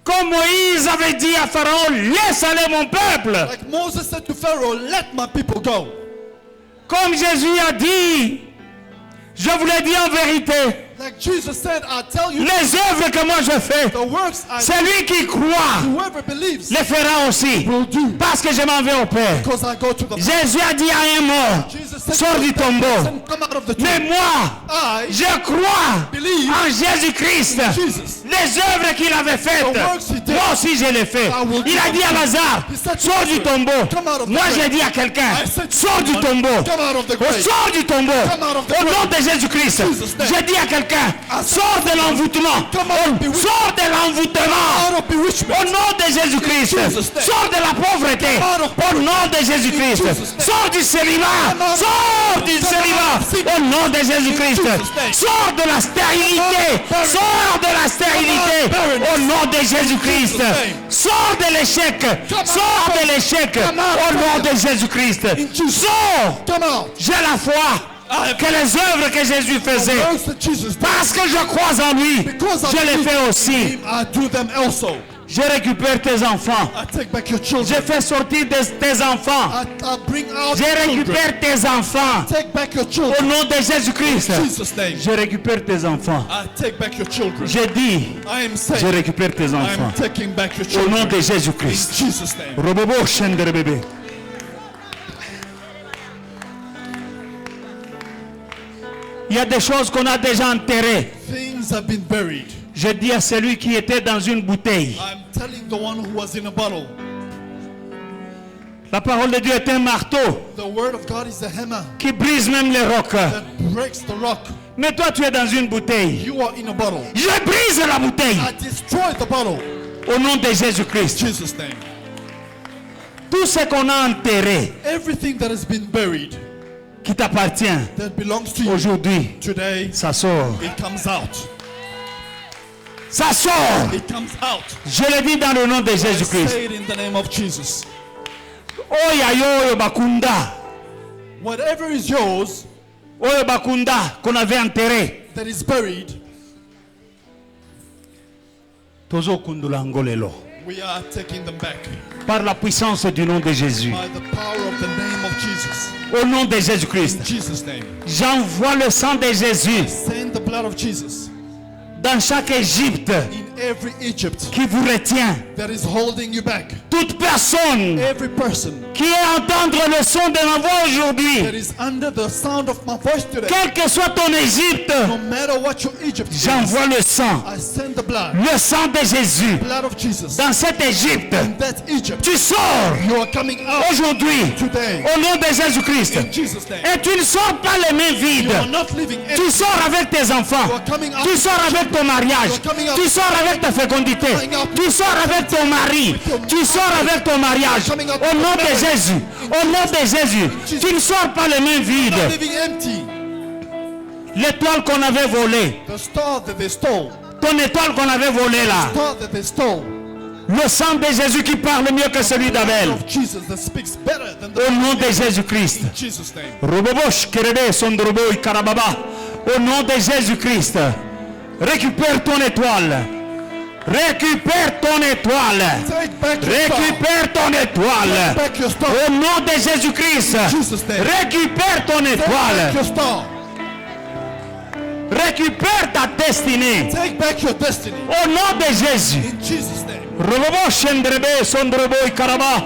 Comme Moïse avait dit à Pharaon, laisse aller mon peuple. Like Moses said to Pharaoh, let my people go. Comme Jésus a dit, je vous l'ai dit en vérité, Like Jesus said, I tell you, les œuvres que moi je fais, the works I celui qui croit whoever believes les fera aussi. will do. Parce que je m'en vais au Père. Because I go to the Jésus a dit à un mort, Jesus said sors to du that tombeau. person, come out of the Mais tomb. moi, I je crois believe en Jésus-Christ. Jesus. Les œuvres qu'il avait faites, The works he did, moi aussi je les fais. I will Il do a dit à them. Lazare, He said to sors du Lazarus, tombeau. come out of the Moi grave. j'ai dit à quelqu'un, I said to sors du someone, tombeau. come out of the Oh, grave. sors du tombeau. Come out of the Au nom grave. de Jésus-Christ. Jesus' name. J'ai dit à quelqu'un, sors de l'envoûtement. Come out of bewitchment. Sors de l'envoûtement. Out of bewitchment. Au nom de Jésus-Christ. In Jesus' name. Sors de la pauvreté. Out of Au nom de Jésus-Christ. In Jesus' name. Sors du célibat. Come out of- Sors du Come out célibat. of sin. Au nom de Jésus-Christ. In Jesus' name. Sors de la stérilité. Come out of Sors de la stérilité. barrenness. Au nom de Jésus-Christ. In Jesus' name. Sors de l'échec. Come out Sors of- de l'échec. Come out Au of nom failure. de Jésus-Christ. In Jesus. Sors. Come out. J'ai la foi que les œuvres que Jésus The faisait, works that Jesus did, parce que je crois en lui, because I je les believe fais in aussi. him, I do them also. Je récupère tes enfants. I take back your children. Je fais sortir tes enfants. I bring out Je your children. récupère tes enfants. Take back your Au children. nom de Jésus-Christ. In Jesus' name. Je récupère tes enfants. I take back your children. Je dis, I am je saying, récupère tes I am enfants. taking back your Au nom children. de Jésus-Christ. In Jesus' name. Robobo Shendere bébé. Il y a des choses qu'on a déjà enterrées. Things have been buried. Je dis à celui qui était dans une bouteille. I'm telling the one who was in a bottle. La parole de Dieu est un marteau The word of God is a hammer qui brise même les rocs. that breaks the rock. Mais toi, tu es dans une bouteille. You are in a bottle. Je brise la bouteille I destroy the bottle. au nom de Jésus-Christ. In Jesus' name. Tout ce qu'on a enterré Everything that has been buried qui t'appartient that belongs to you aujourd'hui, today, ça sort. it comes out. Ça sort. It comes out. Je le dis dans le nom de I Jésus-Christ. say it in the name of Jesus. Oyo bakunda. Whatever is yours Oyo bakunda qu'on avait enterré. that is buried, Tozo kundula ngolelo. we are taking them back Par la puissance du nom de Jésus. by the power of the name of Jesus. Au nom de Jésus-Christ. In Jesus' name. J'envoie le sang de Jésus Send the blood of Jesus dans chaque Égypte in every Egypt qui vous retient. that is holding you back. Toute personne Every person qui est entendre le son de ma voix aujourd'hui, that is under the sound of my voice today, quel que soit ton Égypte, no matter what your Egypt is, j'envoie le sang, I send the blood, le sang de Jésus blood of Jesus. dans cette Égypte. In that Egypt, Tu sors you are coming out aujourd'hui today. au nom de Jésus-Christ. In Jesus' name. Et tu ne sors pas les mains You vides. are not living empty. Tu sors avec tes enfants. You are coming out. Tu sors avec ton mariage. Tu sors avec ta fécondité. Tu sors avec ton mari. Tu sors avec ton mariage. Au nom de Jésus. Au nom de Jésus. Tu ne sors pas les mains You're vides. not living empty. L'étoile qu'on avait volée. The star that they stole, Ton étoile qu'on avait volée là. star that they stole, Le sang de Jésus qui parle mieux que celui d'Abel. of Jesus that speaks better than the Au nom de Jésus-Christ. in Jesus' name. Robobosh, Kerebe, Sondrobo, Karababa. Au nom de Jésus-Christ. Récupère ton étoile. Récupère ton étoile. Take back your star. Récupère ton Take étoile. back your star. Au nom de Jésus-Christ. Jesus' name. Récupère ton Take back étoile. your star. Récupère ta destinée. Take back your destiny. Au nom de Jésus. In Jesus' name. Robobo, Shendrebe, Sondrobo, Karaba.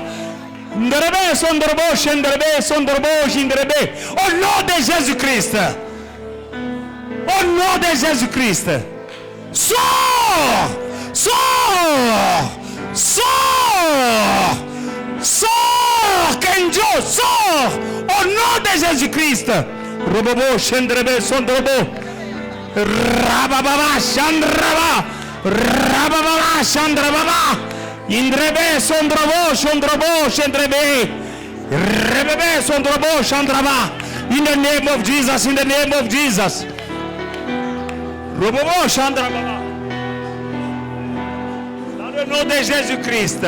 Ndrebe, Sondrobo, Shendrebe, Sondrobo, Jindrebe. Au nom de Jésus-Christ. Au nom de Jésus-Christ. Sors! Sors! Sors! Sors! Kenjo, sors! Au nom de Jésus-Christ. Robobo, Shendrebe, Sondrobo. Rabababa, Chandraba. Rabababa, Chandrababa. Indrebe, Sondrobo, Sondrobo, Shendrebe. Rebebe, Sondrobo, Chandraba. In the name of Jesus, in the name of Jesus. Robobo, Chandrababa. Dans le nom de Jésus-Christ.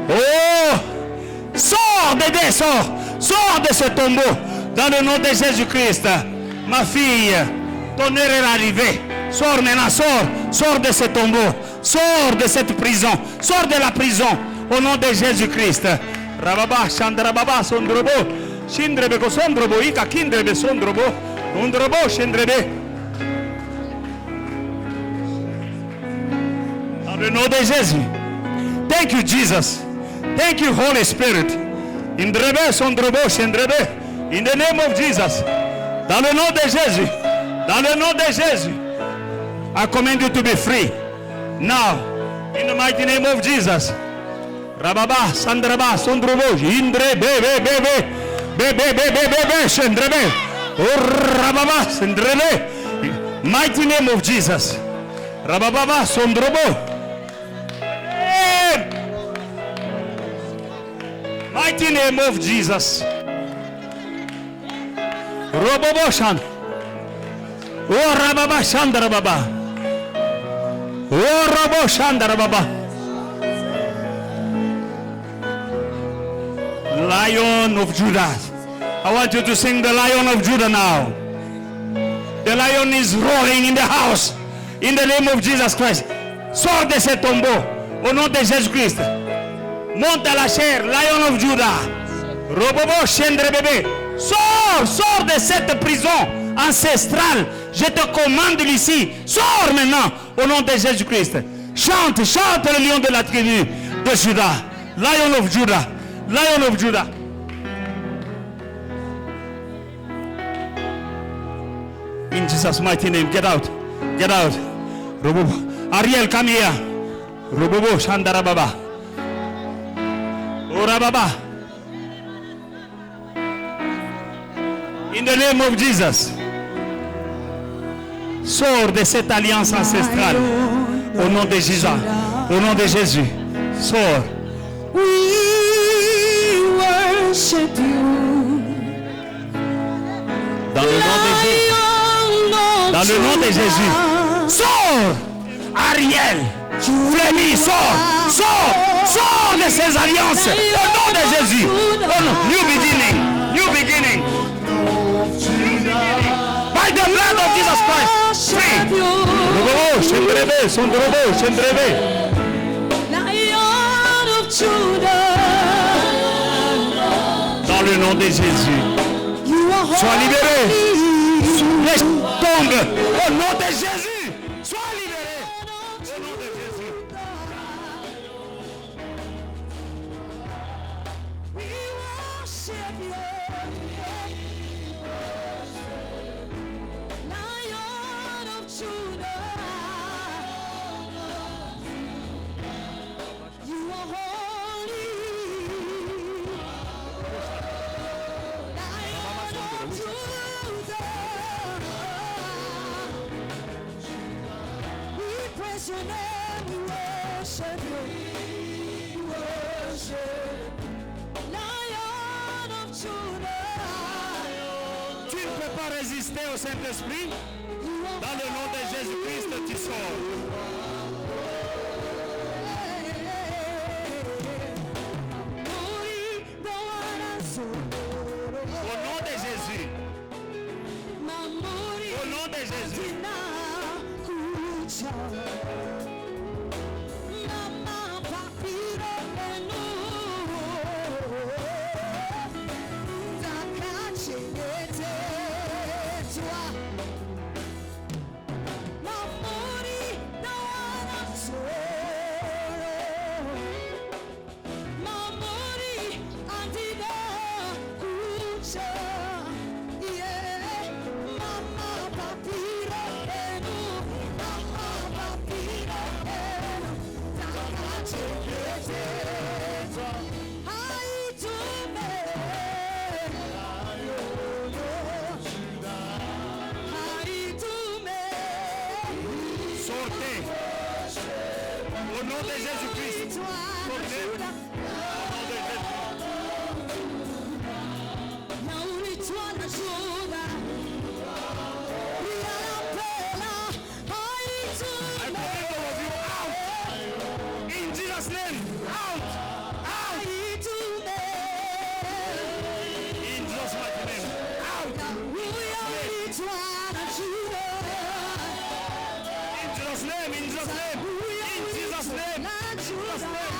Oh! Sors de sors! Sors de ce tombeau! Dans le nom de Jésus-Christ. Ma fille, ton heure est arrivée. Sors maintenant, sors! Sors de ce tombeau! Sors de cette prison! Sors de la prison! Au nom de Jésus-Christ. Rababa, Chandrababa, Sondrobo, Shindrebe, Sondrobo, Ika, Kindrebe, Sondrobo, Undrobo, Shindrebe. Dans le nom de Jésus. Thank you, Jesus. Thank you, Holy Spirit. Indrebe, Sondrobo, Shindrebe. In the name of Jesus. Dans le nom de Jésus. Dans le nom de Jésus. I command you to be free. Now, in the mighty name of Jesus. Rababa, Sandraba, Sondrobo, Indrebe, Bebe, Shendrebe. Oh, Rababa, Sendrebe. Mighty name of Jesus. Rababa, Sondrobo. Mighty name of Jesus. Roboboshan. Oh, Rababa, Shandarababa. Oh, Robo Shandarababa. Lion of Judah. I want you to sing the Lion of Judah now. The lion is roaring in the house. In the name of Jesus Christ. Sors de ce tombeau. Au nom de Jésus-Christ. Monte à la chair. Lion of Judah. Robobo Shendre bébé. Sors de cette prison ancestrale. Je te commande ici. Sors maintenant. Au nom de Jésus-Christ. Chante le lion de la tribu de Judah. Lion of Judah. Lion of Judah. In Jesus' mighty name, get out. Get out. Robobo. Ariel, come here. Robobo, Shandarababa. Orababa. In the name of Jesus. Sors de cette alliance ancestrale. Au nom de Jésus. Au nom de Jésus. Sors. We worship you. Dans le nom de Jésus. Dans le nom de Jésus. Sors. Ariel. Flémy, sors de ces alliances. Au nom de Jésus. Oh non. New beginning. By the blood of Jesus Christ. Free. Robo, Shendrebe, Sondrobo, Shendrebe. Lion of Judah. Dans le nom de Jésus. Sois libéré. Laisse tombe. Au nom de Jésus. Sois libéré. Au nom de Jésus. We worship you. Lion of Judah. You are holy. Lion of Judah. We praise your name. We worship you. We worship. Lion of Judah. Tu ne peux pas résister au Saint-Esprit. Dans le nom de Jésus-Christ, tu sors. Au nom de Jésus. Au nom de Jésus. liberté. Au nom de Jésus-Christ. Sortez. Au nom de Jésus. Na ulitwa na Juda. Pia la pela I command all of you out. In Jesus' name. Out. Out. haitume. In Jesus' mighty name. Out. Na ulitwa na Juda. In Jesus' name. In Jesus' name. In Jesus' name. Na In Jesus' Juda. name.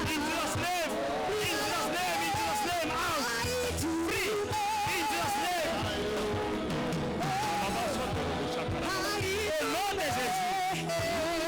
In Jesus' name. In Jesus' name. In Jesus' name. Out. Free. In Jesus' name. Au nom de Jésus.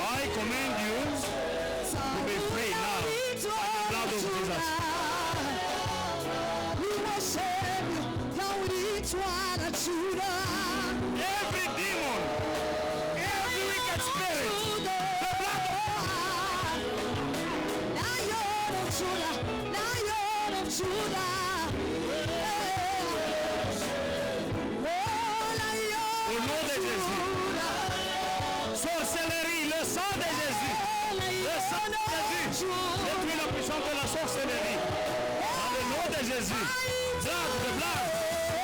I command you to be free now by the blood of Jesus. Every demon, every wicked spirit, the blood au nom de Jésus. Sorcellerie, le sang de Jésus. Le sang de Jésus détruit la puissance de la sorcellerie. Dans le nom de Jésus. Blood, the blood.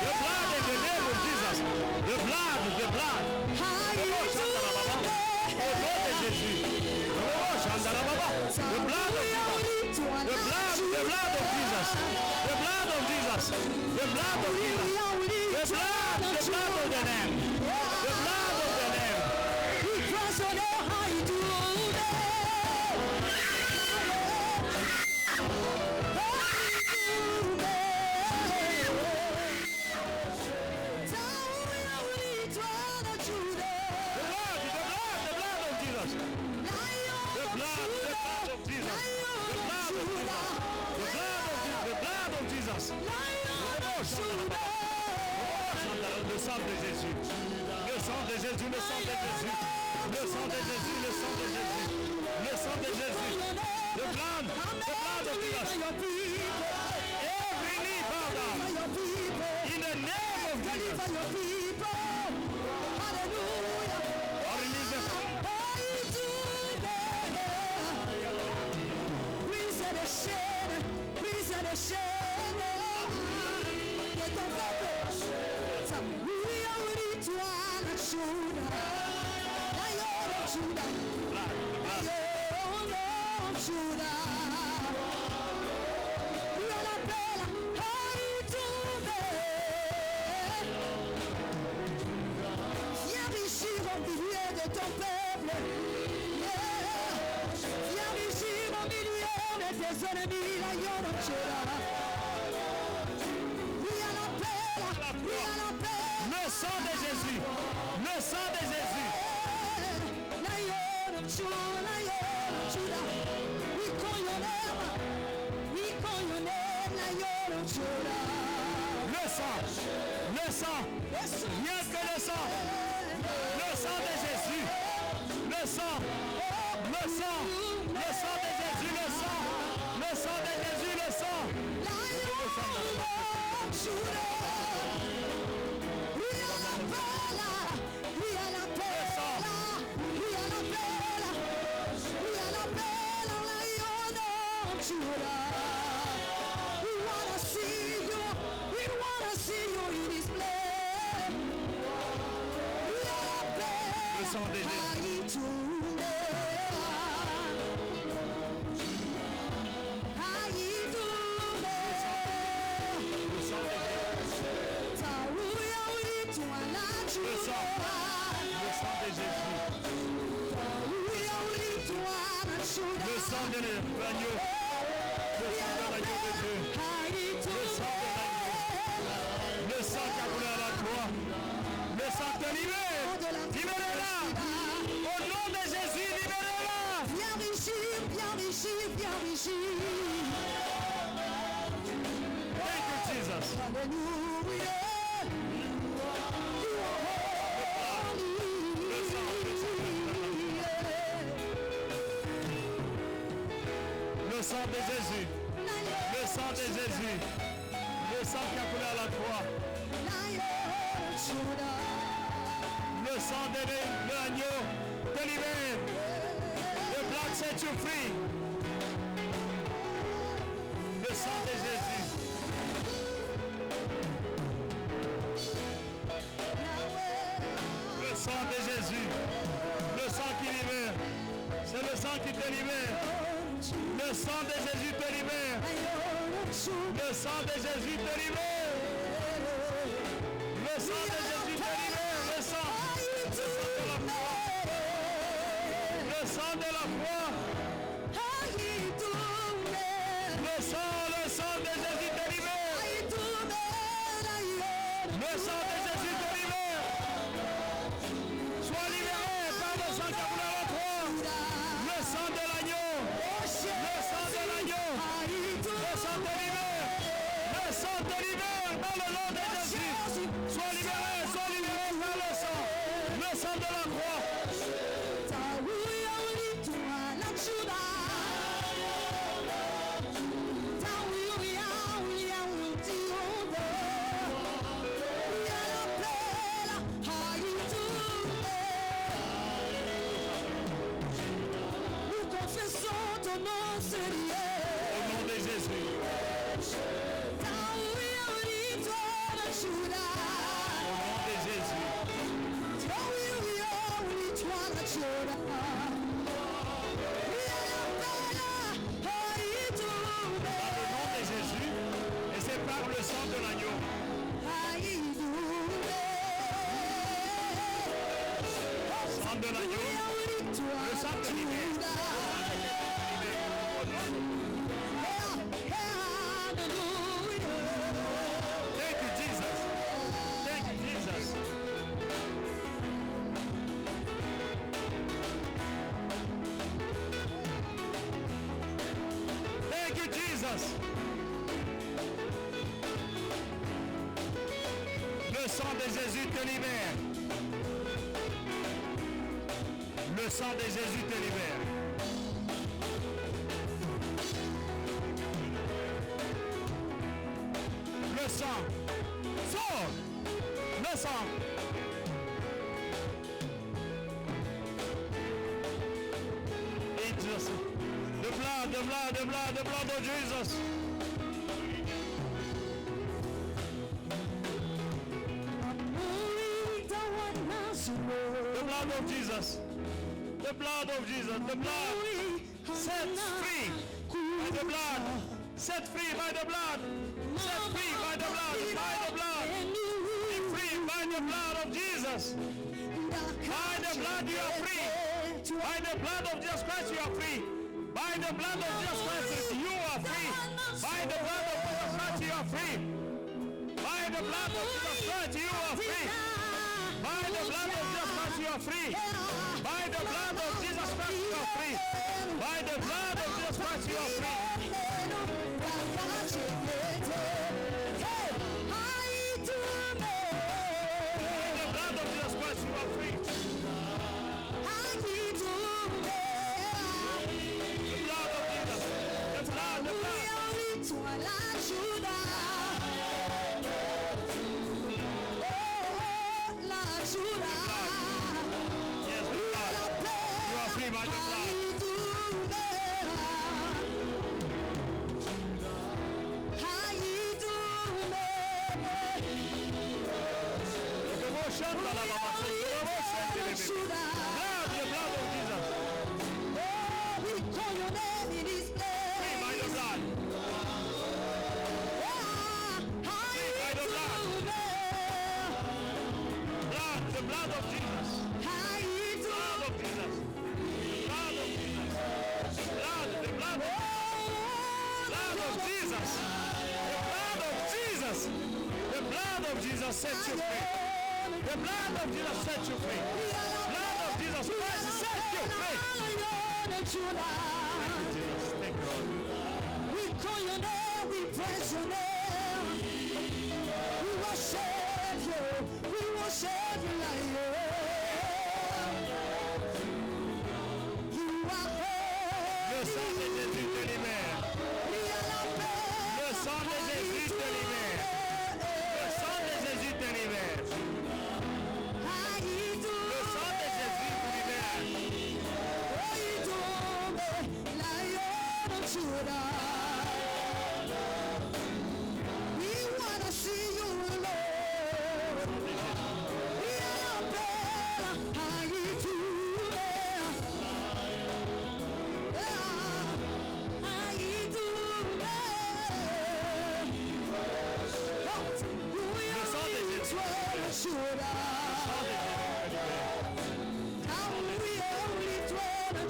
The blood in the name of Jesus. The blood, the blood. Au nom de Jésus. The blood of Jesus. The blood of Jesus. The blood of Jesus. The blood of Jesus. The blood of the Lamb. The blood of the Lamb. Le sang de Jésus, le sang de Jésus, le sang de Jésus, le sang de Jésus, le sang de Jésus, le sang de Jésus, the blood of Jesus. Every knee bow down in the name of Jesus. I release the le sang de Jésus, le sang de Jésus. Le sang, rien que le sang de Jésus, le sang de Jésus, le sang de Jésus, le sang. Le sang de Jésus. Le sang de l'agneau. Le sang de l'agneau de Dieu. Le sang qui a coulé à la croix. Le sang te libère. Libérez-la. Au nom de Jésus, libérez-la. Viens ici, viens ici, viens ici. Le sang de Jésus. Le sang de Jésus. Le sang qui a coulé à la croix. Le sang de l'agneau te libère. Le blood set you free. Le sang de Jésus. Le sang de Jésus. Le sang qui libère. C'est le sang qui te libère. Le sang de Jésus te libère. Le sang de Jésus te libère. Le sang de Jésus te libère. Le sang. Le sang de la croix. Le sang de Jésus te libère. Le sang de Jésus te libère. Sois libéré par le sang qui a coulé à la croix. Le sang de l'agneau. Le sang de l'agneau. Le sang te libère. Le sang te libère dans le nom de Jésus. Sois libéré par le sang. Le sang de la croix. Au nom de Jésus. Au nom de Jésus. Dans le nom de Jésus. Et c'est par le sang de l'agneau. Sang de l'agneau. Le sang te libère. Thank you, Jesus. Thank you, Jesus. Thank you, Jesus. Le sang de Jésus te libère. Le sang de Jésus te libère. Le sang. Sors. Le sang. Et Jesus. The blood, the blood, the blood, the blood of Jesus. The blood of Jesus. The blood of Jesus. The blood set free by the blood. Set free by the blood. Set free by the blood. By the blood. Be free by the blood of Jesus. By the blood you are free. By the blood of Jesus Christ you are free. By the blood of Jesus Christ you are free. By the blood of Jesus Christ you are free. By the blood of Jesus Christ you are free. By the blood of Jesus Christ you are free. By the blood of Jesus Christ you are free. By the blood of Jesus Christ you are free. Jesus set you free. The blood of Jesus set you free. The blood of Jesus Christ set you free. Thank you, Jesus. Thank you, Lord. We call your name, we praise your name.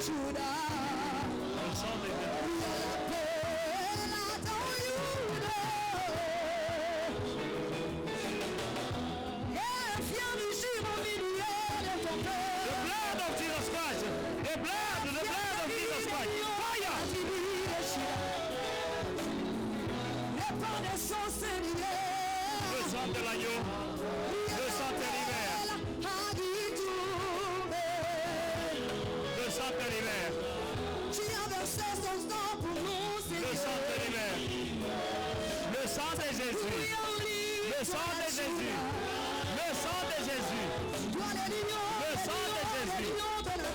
Le sang de The blood of Jesus Christ. The blood of Jesus Christ. Fire. Le sang de l'agneau. Le sang te libère. Le sang te libère. Le sang te libère. Le sang de Jésus. Le sang de Jésus. Le sang de Jésus. Le sang de Jésus.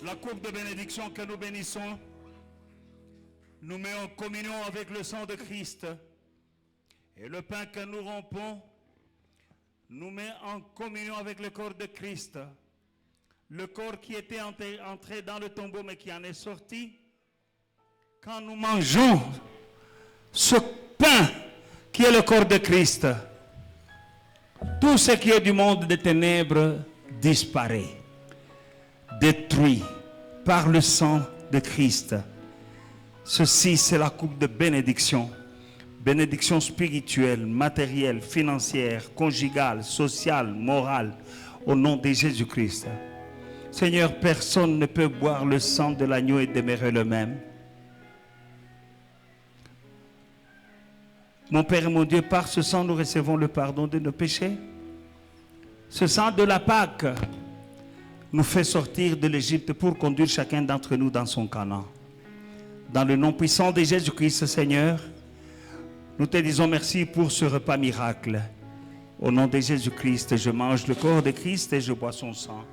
La coupe de bénédiction que nous bénissons nous met en communion avec le sang de Christ. Et le pain que nous rompons nous met en communion avec le corps de Christ. Le corps qui était entré dans le tombeau mais qui en est sorti. Quand nous mangeons ce pain qui est le corps de Christ, tout ce qui est du monde des ténèbres disparaît, détruit par le sang de Christ. Ceci, c'est la coupe de bénédiction. Bénédiction spirituelle, matérielle, financière, conjugale, sociale, morale, au nom de Jésus-Christ. Seigneur, personne ne peut boire le sang de l'agneau et demeurer le même. Mon Père et mon Dieu, par ce sang, nous recevons le pardon de nos péchés. Ce sang de la Pâque nous fait sortir de l'Égypte pour conduire chacun d'entre nous dans son Canaan. Dans le nom puissant de Jésus-Christ, Seigneur, nous te disons merci pour ce repas miracle. Au nom de Jésus-Christ, je mange le corps de Christ et je bois son sang.